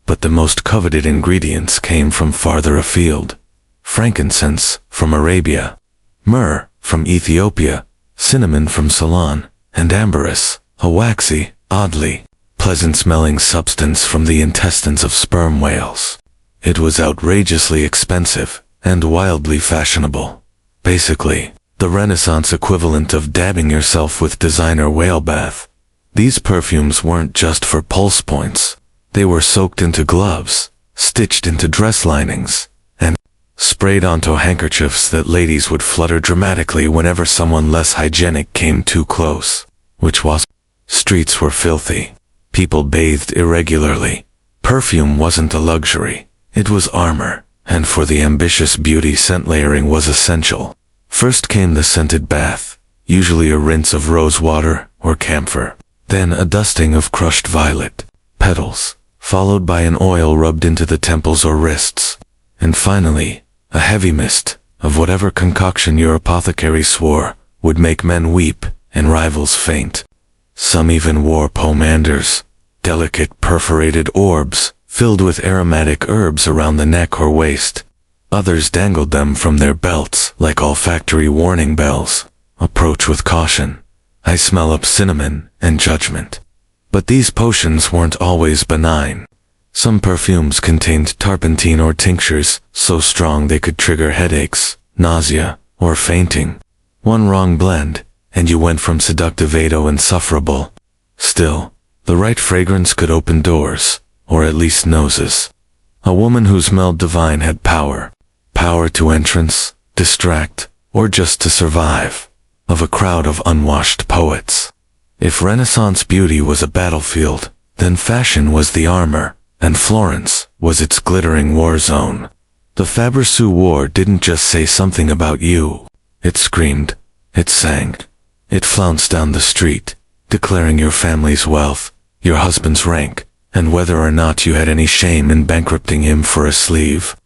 But the most coveted ingredients came from farther afield. Frankincense from Arabia, myrrh from Ethiopia, cinnamon from Ceylon, and ambergris, a waxy, oddly pleasant-smelling substance from the intestines of sperm whales. It was outrageously expensive and wildly fashionable. Basically, the Renaissance equivalent of dabbing yourself with designer whale bath. These perfumes weren't just for pulse points. They were soaked into gloves, stitched into dress linings, and sprayed onto handkerchiefs that ladies would flutter dramatically whenever someone less hygienic came too close. Which was, streets were filthy. People bathed irregularly. Perfume wasn't a luxury. It was armor, and for the ambitious beauty scent layering was essential. First came the scented bath, usually a rinse of rose water or camphor, then a dusting of crushed violet petals, followed by an oil rubbed into the temples or wrists, and finally, a heavy mist of whatever concoction your apothecary swore would make men weep and rivals faint. Some even wore pomanders, delicate perforated orbs filled with aromatic herbs around the neck or waist. Others dangled them from their belts like olfactory warning bells. Approach with caution. I smell up cinnamon and judgment. But these potions weren't always benign. Some perfumes contained turpentine or tinctures so strong they could trigger headaches, nausea, or fainting. One wrong blend, and you went from seductive to insufferable. Still, the right fragrance could open doors, or at least noses. A woman who smelled divine had power. Power to entrance, distract, or just to survive. Of a crowd of unwashed poets. If Renaissance beauty was a battlefield, then fashion was the armor, and Florence was its glittering war zone. The Fabergé war didn't just say something about you. It screamed. It sang. It flounced down the street, declaring your family's wealth, your husband's rank, and whether or not you had any shame in bankrupting him for a sleeve.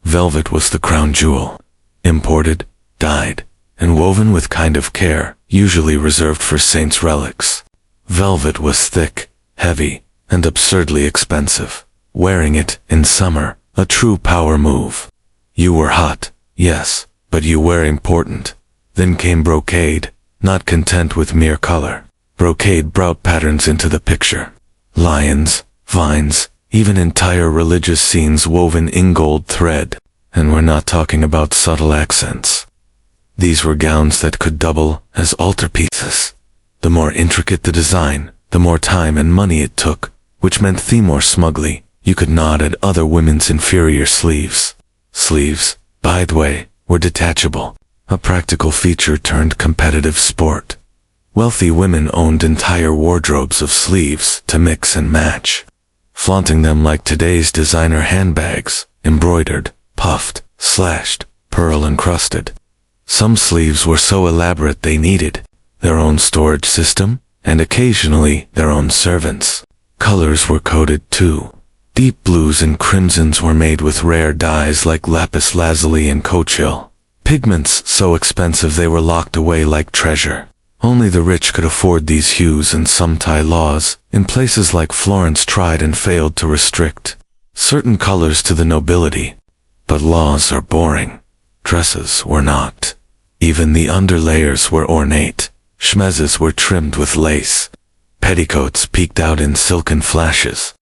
Velvet was the crown jewel. Imported, dyed, and woven with kind of care, usually reserved for saints' relics. Velvet was thick, heavy, and absurdly expensive. Wearing it, in summer, a true power move. You were hot, yes, but you were important. Then came brocade, not content with mere color. Brocade brought patterns into the picture. Lions, vines, even entire religious scenes woven in gold thread. And we're not talking about subtle accents. These were gowns that could double as altarpieces. The more intricate the design, the more time and money it took, which meant the more smugly you could nod at other women's inferior sleeves. Sleeves, by the way, were detachable, a practical feature turned competitive sport. Wealthy women owned entire wardrobes of sleeves to mix and match, flaunting them like today's designer handbags, embroidered, puffed, slashed, pearl-encrusted. Some sleeves were so elaborate they needed their own storage system, and occasionally their own servants. Colors were coded too. Deep blues and crimsons were made with rare dyes like lapis lazuli and cochiol. Pigments so expensive they were locked away like treasure. Only the rich could afford these hues, and some Thai laws in places like Florence tried and failed to restrict certain colors to the nobility. But laws are boring. Dresses were not. Even the underlayers were ornate. Chemises were trimmed with lace. Petticoats peeked out in silken flashes.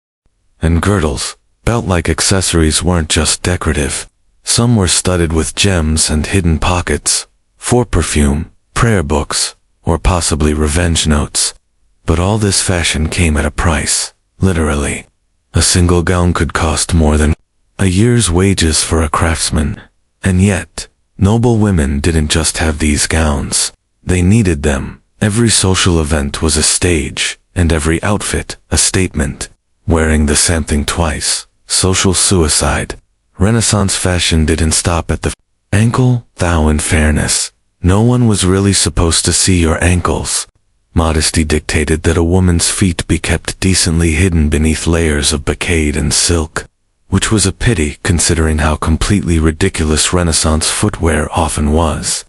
And girdles, belt-like accessories, weren't just decorative. Some were studded with gems and hidden pockets, for perfume, prayer books, or possibly revenge notes. But all this fashion came at a price, literally. A single gown could cost more than a year's wages for a craftsman. And yet, noble women didn't just have these gowns. They needed them. Every social event was a stage, and every outfit a statement. Wearing the same thing twice, social suicide. Renaissance fashion didn't stop at the ankle, though in fairness, no one was really supposed to see your ankles. Modesty dictated that a woman's feet be kept decently hidden beneath layers of brocade and silk, which was a pity considering how completely ridiculous Renaissance footwear often was.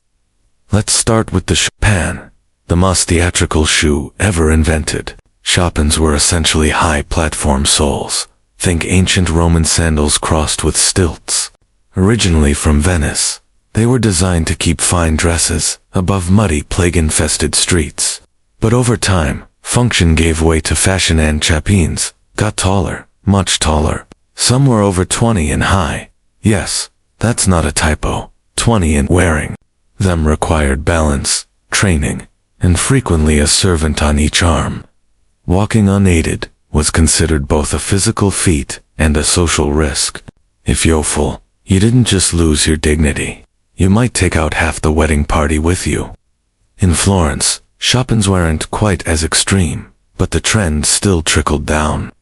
Let's start with the chopin, the most theatrical shoe ever invented. Chopins were essentially high platform soles. Think ancient Roman sandals crossed with stilts. Originally from Venice, they were designed to keep fine dresses above muddy, plague-infested streets. But over time, function gave way to fashion, and chopins got taller, much taller. Some were over 20 in high. Yes, that's not a typo. 20 in wearing them required balance, training, and frequently a servant on each arm. Walking unaided was considered both a physical feat and a social risk. If you're full, you didn't just lose your dignity. You might take out half the wedding party with you. In Florence, chopins weren't quite as extreme, but the trend still trickled down.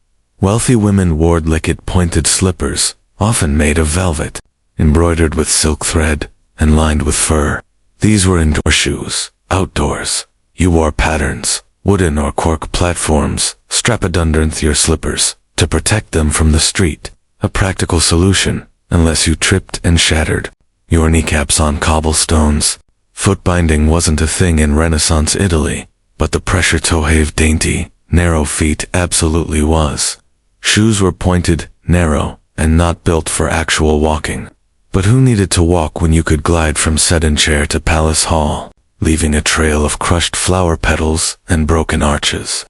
Wealthy women wore delicate pointed slippers, often made of velvet, embroidered with silk thread, and lined with fur. These were indoor shoes. Outdoors, you wore patterns, wooden or cork platforms, strapped underneath your slippers, to protect them from the street. A practical solution, unless you tripped and shattered your kneecaps on cobblestones. Foot binding wasn't a thing in Renaissance Italy, but the pressure to have dainty, narrow feet absolutely was. Shoes were pointed, narrow, and not built for actual walking. But who needed to walk when you could glide from sedan chair to palace hall, leaving a trail of crushed flower petals and broken arches?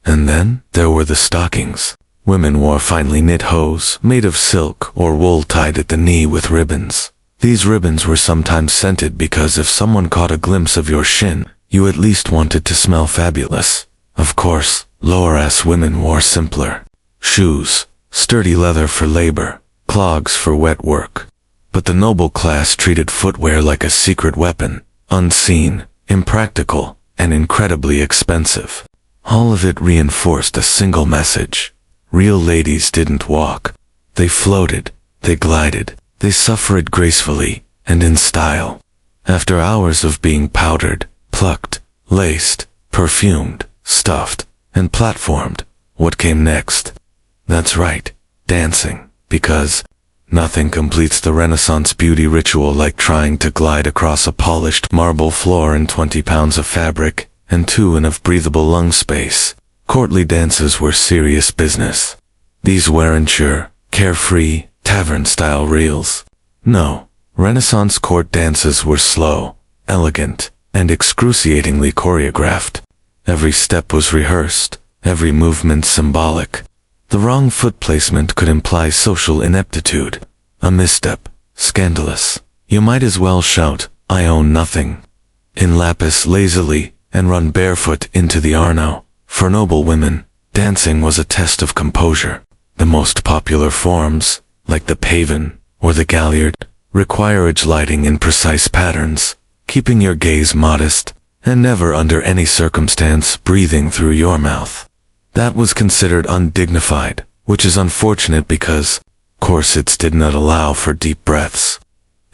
And then there were the stockings. Women wore finely knit hose made of silk or wool tied at the knee with ribbons. These ribbons were sometimes scented because if someone caught a glimpse of your shin, you at least wanted to smell fabulous. Of course, lower-ass women wore simpler shoes, sturdy leather for labor, clogs for wet work. But the noble class treated footwear like a secret weapon, unseen, impractical, and incredibly expensive. All of it reinforced a single message. Real ladies didn't walk. They floated, they glided, they suffered gracefully, and in style. After hours of being powdered, plucked, laced, perfumed, stuffed, and platformed, what came next? That's right, dancing, because nothing completes the Renaissance beauty ritual like trying to glide across a polished marble floor in 20 pounds of fabric and 2 in of breathable lung space. Courtly dances were serious business. These weren't your carefree, tavern-style reels. No, Renaissance court dances were slow, elegant, and excruciatingly choreographed. Every step was rehearsed, every movement symbolic. The wrong foot placement could imply social ineptitude. A misstep, scandalous. You might as well shout, "I own nothing," in lapis lazuli, and run barefoot into the Arno. For noble women, dancing was a test of composure. The most popular forms, like the pavan or the galliard, require lighting in precise patterns, keeping your gaze modest, and never under any circumstance breathing through your mouth. That was considered undignified, which is unfortunate because corsets did not allow for deep breaths.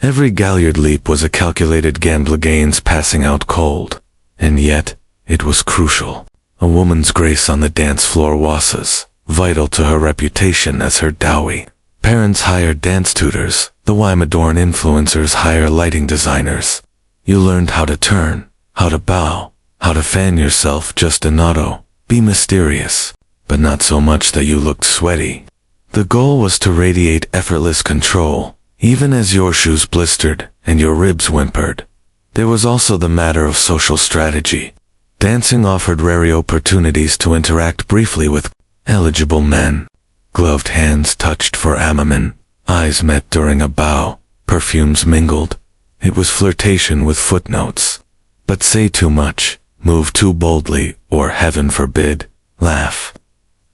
Every galliard leap was a calculated gamble against passing out cold. And yet, it was crucial. A woman's grace on the dance floor was as vital to her reputation as her dowry. Parents hired dance tutors, the Wymadorn influencers hire lighting designers. You learned how to turn, how to bow, how to fan yourself just enough, be mysterious, but not so much that you looked sweaty. The goal was to radiate effortless control, even as your shoes blistered and your ribs whimpered. There was also the matter of social strategy. Dancing offered rare opportunities to interact briefly with eligible men. Gloved hands touched for amomum, eyes met during a bow, perfumes mingled. It was flirtation with footnotes. But say too much, move too boldly, or heaven forbid, laugh.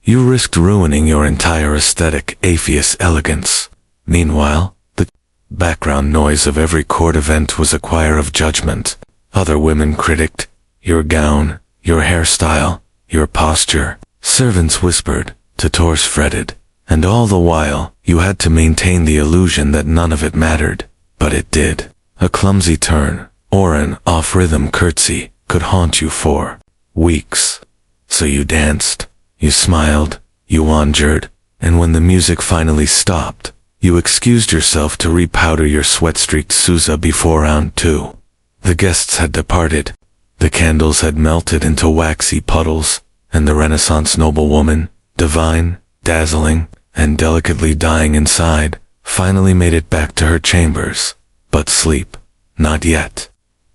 You risked ruining your entire aesthetic, atheist elegance. Meanwhile, the background noise of every court event was a choir of judgment. Other women critiqued your gown, your hairstyle, your posture. Servants whispered, tutors fretted, and all the while, you had to maintain the illusion that none of it mattered. But it did. A clumsy turn, or an off-rhythm curtsy, could haunt you for weeks. So you danced, you smiled, you wandered, and when the music finally stopped, you excused yourself to repowder your sweat-streaked Sousa before round 2. The guests had departed. The candles had melted into waxy puddles, and the Renaissance noblewoman, divine, dazzling, and delicately dying inside, finally made it back to her chambers. But sleep, not yet.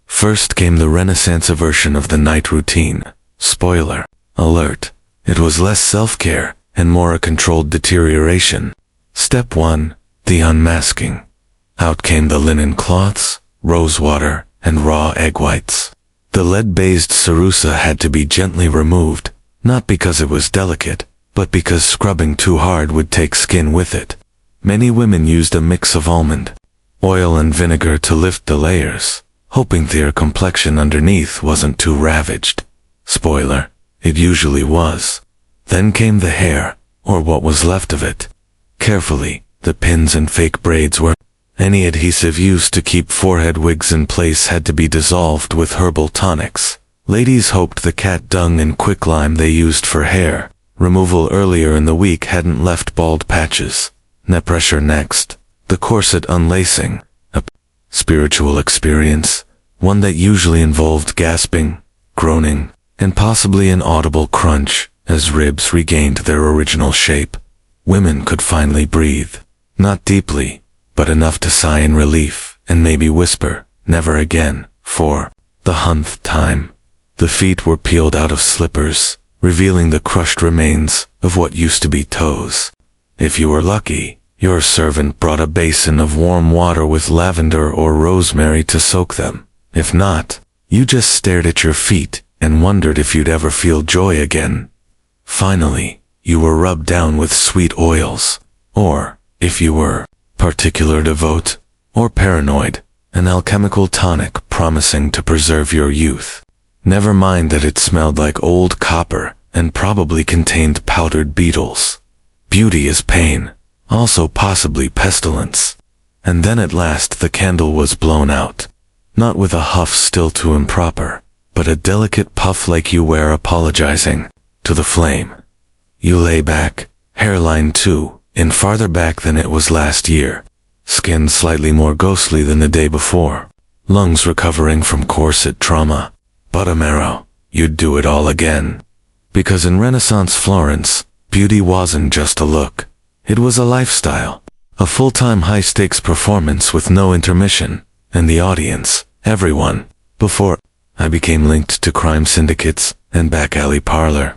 First came the Renaissance version of the night routine. Spoiler alert. It was less self-care and more a controlled deterioration. Step 1, the unmasking. Out came the linen cloths, rose water, and raw egg whites. The lead-based Sarusa had to be gently removed, not because it was delicate, but because scrubbing too hard would take skin with it. Many women used a mix of almond oil and vinegar to lift the layers, hoping their complexion underneath wasn't too ravaged. Spoiler, it usually was. Then came the hair, or what was left of it. Carefully, the pins and fake braids were. Any adhesive used to keep forehead wigs in place had to be dissolved with herbal tonics. Ladies hoped the cat dung and quicklime they used for hair removal earlier in the week hadn't left bald patches. Neck pressure next. The corset unlacing, a spiritual experience, one that usually involved gasping, groaning, and possibly an audible crunch as ribs regained their original shape. Women could finally breathe, not deeply, but enough to sigh in relief and maybe whisper, never again, for the 100th time. The feet were peeled out of slippers, revealing the crushed remains of what used to be toes. If you were lucky, your servant brought a basin of warm water with lavender or rosemary to soak them. If not, you just stared at your feet and wondered if you'd ever feel joy again. Finally, you were rubbed down with sweet oils, or, if you were particular devout or paranoid, an alchemical tonic promising to preserve your youth. Never mind that it smelled like old copper and probably contained powdered beetles. Beauty is pain. Also possibly pestilence. And then at last the candle was blown out. Not with a huff still too improper, but a delicate puff like you were apologizing to the flame. You lay back, hairline too, in farther back than it was last year. Skin slightly more ghostly than the day before. Lungs recovering from corset trauma. But Amaro, you'd do it all again. Because in Renaissance Florence, beauty wasn't just a look. It was a lifestyle, a full-time high-stakes performance with no intermission, and the audience, everyone, before I became linked to crime syndicates and back-alley parlor.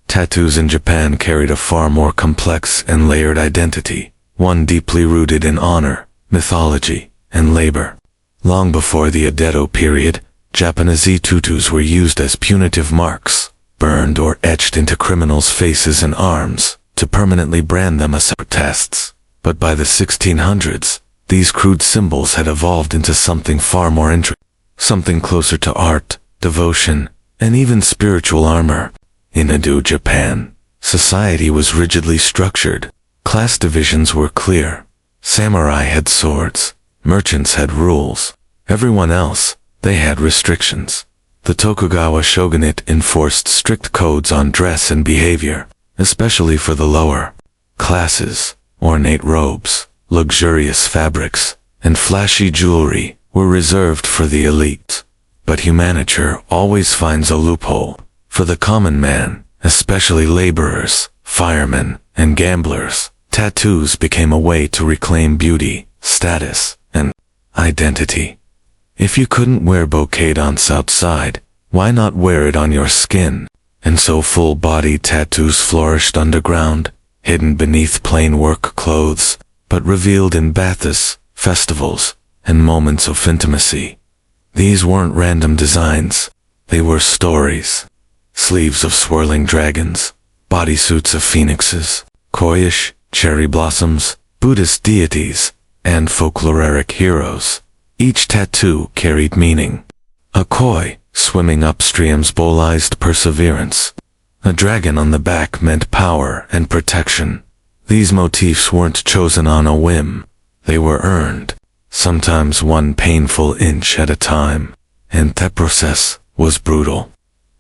Tattoos in Japan carried a far more complex and layered identity, one deeply rooted in honor, mythology, and labor. Long before the Edo period, Japanese tutus were used as punitive marks, burned or etched into criminals' faces and arms, to permanently brand them as tests. But by the 1600s, these crude symbols had evolved into something far more intricate, something closer to art, devotion, and even spiritual armor. In Edo, Japan, society was rigidly structured. Class divisions were clear. Samurai had swords, Merchants had rules. Everyone else, they had restrictions. The Tokugawa shogunate enforced strict codes on dress and behavior, especially for the lower classes. Ornate robes, luxurious fabrics, and flashy jewelry were reserved for the elite. But humanity always finds a loophole. For the common man, especially laborers, firemen, and gamblers, tattoos became a way to reclaim beauty, status, and identity. If you couldn't wear bouquet-dance outside, why not wear it on your skin? And so full-body tattoos flourished underground, hidden beneath plain work clothes, but revealed in baths, festivals, and moments of intimacy. These weren't random designs, they were stories. Sleeves of swirling dragons, bodysuits of phoenixes, koish, cherry blossoms, Buddhist deities, and folkloric heroes. Each tattoo carried meaning. A koi, swimming upstream, symbolized perseverance. A dragon on the back meant power and protection. These motifs weren't chosen on a whim. They were earned, sometimes one painful inch at a time. And that process was brutal.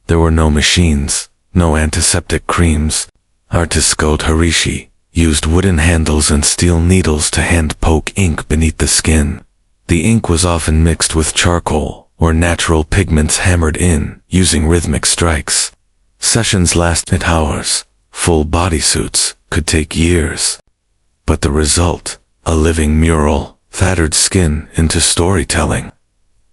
There were no machines, no antiseptic creams. Artists called harishi used wooden handles and steel needles to hand-poke ink beneath the skin. The ink was often mixed with charcoal or natural pigments hammered in using rhythmic strikes. Sessions lasted hours. Full bodysuits could take years. But the result, a living mural, tattered skin into storytelling.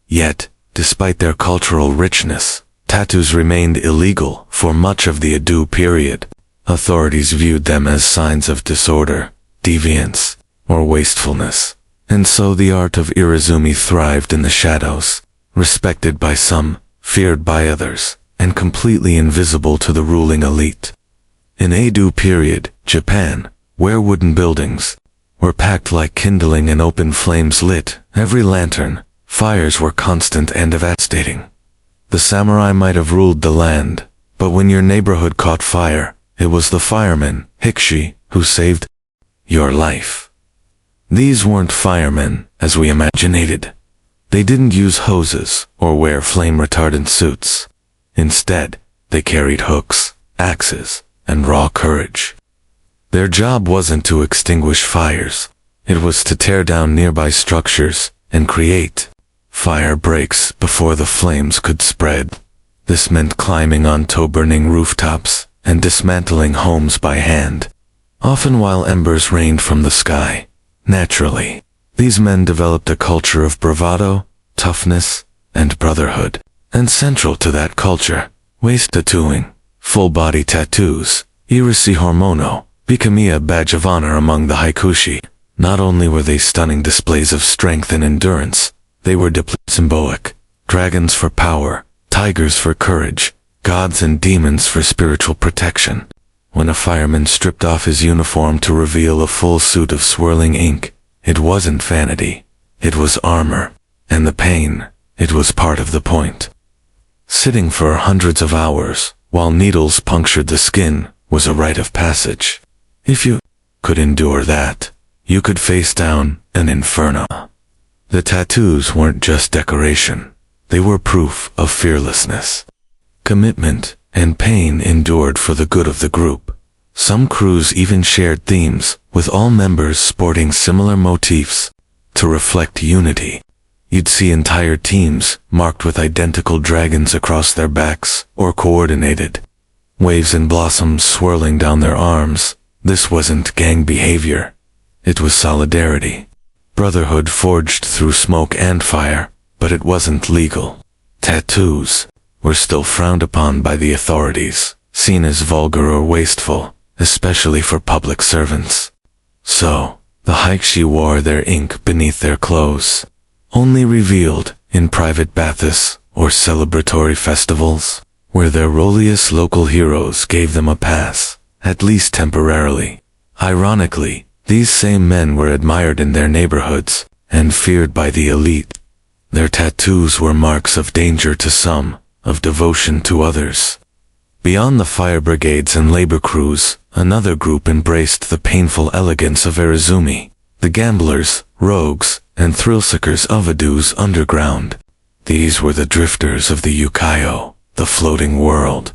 Yet, despite their cultural richness, tattoos remained illegal for much of the Edo period. Authorities viewed them as signs of disorder, deviance, or wastefulness. And so the art of Irizumi thrived in the shadows, respected by some, feared by others, and completely invisible to the ruling elite. In Edo period, Japan, where wooden buildings were packed like kindling and open flames lit every lantern, fires were constant and devastating. The samurai might have ruled the land, but when your neighborhood caught fire, it was the fireman, Hikishi, who saved your life. These weren't firemen, as we imaginated. They didn't use hoses or wear flame-retardant suits. Instead, they carried hooks, axes, and raw courage. Their job wasn't to extinguish fires. It was to tear down nearby structures and create fire breaks before the flames could spread. This meant climbing onto burning rooftops and dismantling homes by hand, often while embers rained from the sky. Naturally, these men developed a culture of bravado, toughness, and brotherhood. And central to that culture, waist tattooing, full-body tattoos, irisi hormono, became a badge of honor among the Haikushi. Not only were they stunning displays of strength and endurance, they were deeply symbolic. Dragons for power, tigers for courage, gods and demons for spiritual protection. When a fireman stripped off his uniform to reveal a full suit of swirling ink, it wasn't vanity. It was armor. And the pain, it was part of the point. Sitting for hundreds of hours, while needles punctured the skin, was a rite of passage. If you could endure that, you could face down an inferno. The tattoos weren't just decoration. They were proof of fearlessness, commitment, and pain endured for the good of the group. Some crews even shared themes, with all members sporting similar motifs to reflect unity. You'd see entire teams marked with identical dragons across their backs, or coordinated waves and blossoms swirling down their arms. This wasn't gang behavior. It was solidarity. Brotherhood forged through smoke and fire, but it wasn't legal. Tattoos were still frowned upon by the authorities, seen as vulgar or wasteful, especially for public servants. So, the Haikushi wore their ink beneath their clothes, only revealed in private baths or celebratory festivals, where their roliest local heroes gave them a pass, at least temporarily. Ironically, these same men were admired in their neighborhoods and feared by the elite. Their tattoos were marks of danger to some, of devotion to others. Beyond the fire brigades and labor crews, another group embraced the painful elegance of Irizumi, the gamblers, rogues, and thrill-seekers of Adu's underground. These were the drifters of the Ukiyo, the floating world,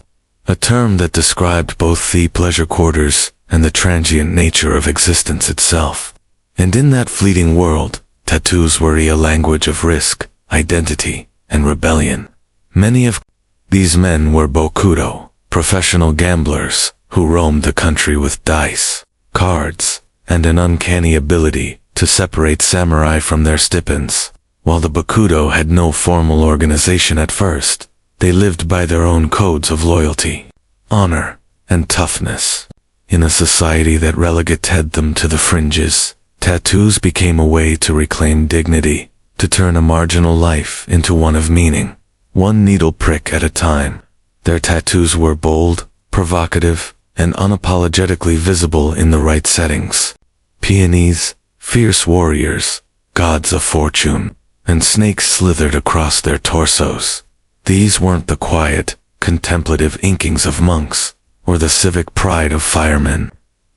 a term that described both the pleasure quarters and the transient nature of existence itself. And in that fleeting world, tattoos were a language of risk, identity, and rebellion. Many of these men were bokudo, professional gamblers, who roamed the country with dice, cards, and an uncanny ability to separate samurai from their stipends. While the bokudo had no formal organization at first, they lived by their own codes of loyalty, honor, and toughness. In a society that relegated them to the fringes, tattoos became a way to reclaim dignity, to turn a marginal life into one of meaning, one needle prick at a time. Their tattoos were bold, provocative, and unapologetically visible in the right settings. Peonies, fierce warriors, gods of fortune, and snakes slithered across their torsos. These weren't the quiet, contemplative inkings of monks, or the civic pride of firemen.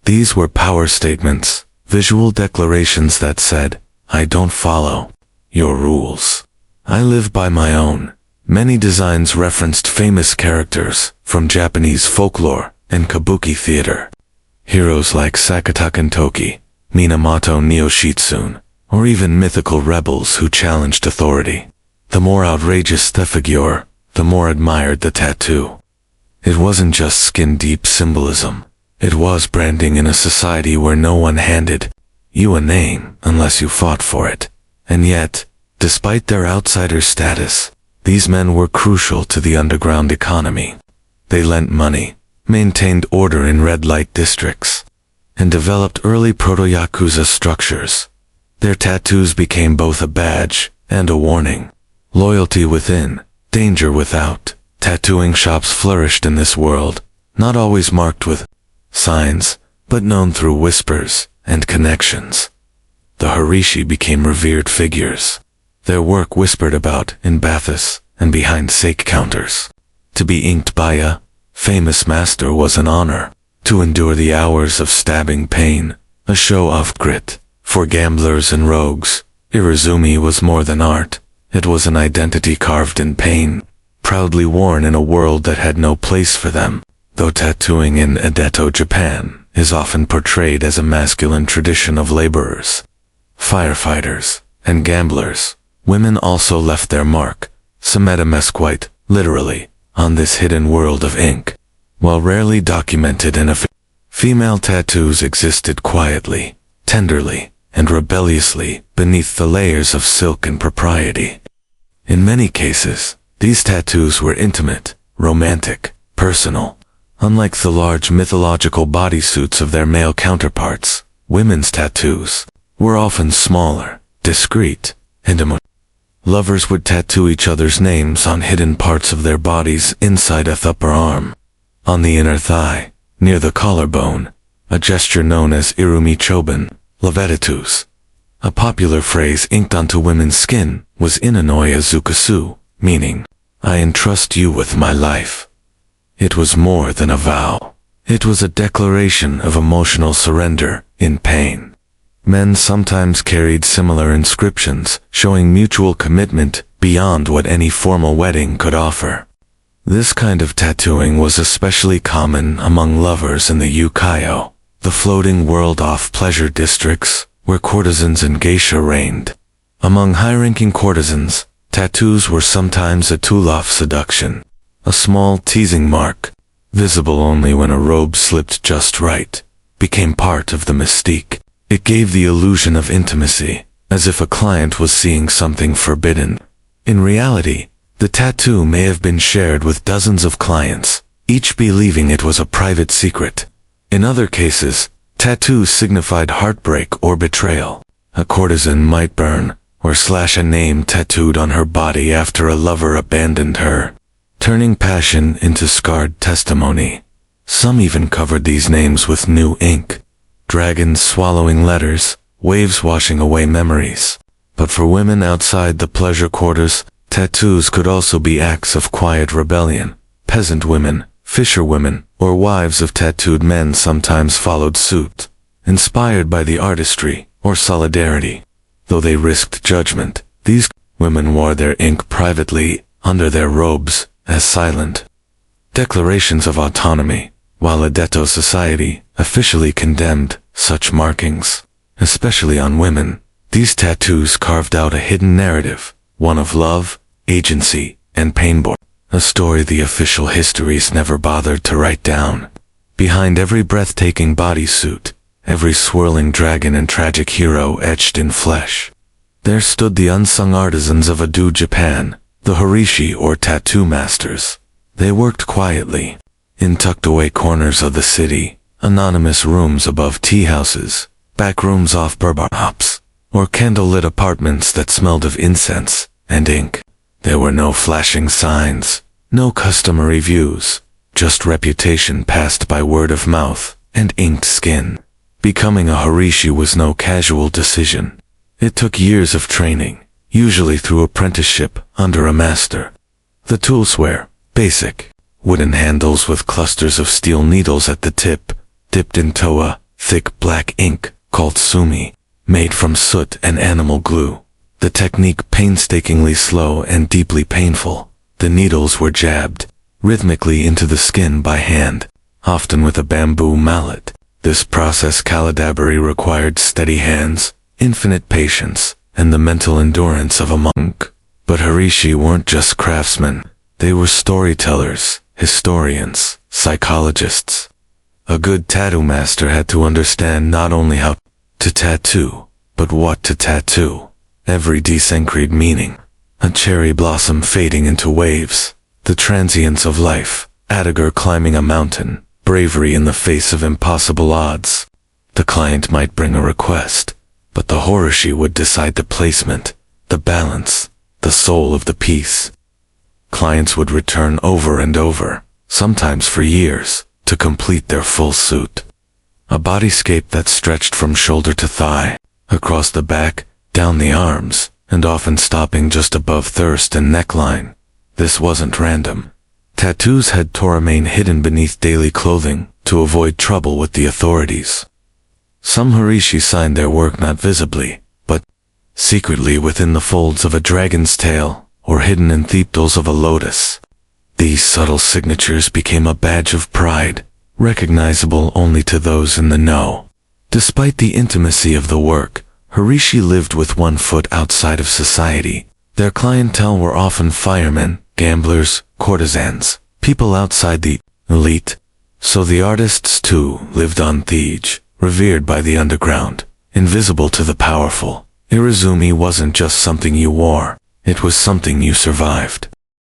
These were power statements, visual declarations that said, I don't follow your rules. I live by my own. Many designs referenced famous characters from Japanese folklore and kabuki theater. Heroes like Sakataken Toki, Minamoto Neoshitsune, or even mythical rebels who challenged authority. The more outrageous the figure, the more admired the tattoo. It wasn't just skin-deep symbolism. It was branding in a society where no one handed you a name unless you fought for it. And yet, despite their outsider status, these men were crucial to the underground economy. They lent money, maintained order in red light districts, and developed early proto-yakuza structures. Their tattoos became both a badge and a warning. Loyalty within, danger without. Tattooing shops flourished in this world, not always marked with signs, but known through whispers and connections. The Harishi became revered figures, their work whispered about in baths and behind sake counters. To be inked by a famous master was an honor. To endure the hours of stabbing pain, a show of grit. For gamblers and rogues, Irizumi was more than art. It was an identity carved in pain, proudly worn in a world that had no place for them. Though tattooing in Edo, Japan, is often portrayed as a masculine tradition of laborers, firefighters, and gamblers, women also left their mark, quite literally, on this hidden world of ink. While rarely documented and female tattoos existed quietly, tenderly, and rebelliously beneath the layers of silk and propriety. In many cases, these tattoos were intimate, romantic, personal. Unlike the large mythological bodysuits of their male counterparts, women's tattoos were often smaller, discreet, and emotional. Lovers would tattoo each other's names on hidden parts of their bodies inside a upper arm, on the inner thigh, near the collarbone, a gesture known as irumi choban, lavetitus. A popular phrase inked onto women's skin was inanoi azukasu, meaning, I entrust you with my life. It was more than a vow. It was a declaration of emotional surrender in pain. Men sometimes carried similar inscriptions, showing mutual commitment beyond what any formal wedding could offer. This kind of tattooing was especially common among lovers in the Ukiyo, the floating world off pleasure districts, where courtesans and geisha reigned. Among high-ranking courtesans, tattoos were sometimes a tool of seduction, a small teasing mark, visible only when a robe slipped just right, became part of the mystique. It gave the illusion of intimacy, as if a client was seeing something forbidden. In reality, the tattoo may have been shared with dozens of clients, each believing it was a private secret. In other cases, tattoos signified heartbreak or betrayal. A courtesan might burn or slash a name tattooed on her body after a lover abandoned her, turning passion into scarred testimony. Some even covered these names with new ink. Dragons swallowing letters, waves washing away memories. But for women outside the pleasure quarters, tattoos could also be acts of quiet rebellion. Peasant women, fisherwomen, or wives of tattooed men sometimes followed suit. Inspired by the artistry, or solidarity. Though they risked judgment, these women wore their ink privately, under their robes, as silent declarations of autonomy, while a Detto society officially condemned such markings, especially on women. These tattoos carved out a hidden narrative, one of love, agency, and pain-born, a story the official histories never bothered to write down. Behind every breathtaking bodysuit, every swirling dragon and tragic hero etched in flesh, there stood the unsung artisans of Edo, Japan, the horishi or tattoo masters. They worked quietly, in tucked-away corners of the city, anonymous rooms above tea houses, back rooms off hops, or candle-lit apartments that smelled of incense and ink. There were no flashing signs, no customer reviews, just reputation passed by word of mouth and inked skin. Becoming a horishi was no casual decision. It took years of training, usually through apprenticeship under a master. The tools were basic, wooden handles with clusters of steel needles at the tip, dipped in toa, thick black ink called sumi, made from soot and animal glue. The technique painstakingly slow and deeply painful. The needles were jabbed rhythmically into the skin by hand, often with a bamboo mallet. This process calibrate required steady hands, infinite patience, and the mental endurance of a monk. But horishi weren't just craftsmen. They were storytellers, historians, psychologists. A good tattoo master had to understand not only how to tattoo, but what to tattoo. Every desencreed meaning, a cherry blossom fading into waves, the transience of life, Adager climbing a mountain, bravery in the face of impossible odds. The client might bring a request, but the horishi would decide the placement, the balance, the soul of the piece. Clients would return over and over, sometimes for years, to complete their full suit. A bodyscape that stretched from shoulder to thigh, across the back, down the arms, and often stopping just above thirst and neckline. This wasn't random. Tattoos had toramain hidden beneath daily clothing to avoid trouble with the authorities. Some horishi signed their work not visibly, but secretly within the folds of a dragon's tail, or hidden in theptals of a lotus. These subtle signatures became a badge of pride, recognizable only to those in the know. Despite the intimacy of the work, horishi lived with one foot outside of society. Their clientele were often firemen, gamblers, courtesans, people outside the elite. So the artists too lived on Thij, revered by the underground, invisible to the powerful. Irizumi wasn't just something you wore, it was something you survived.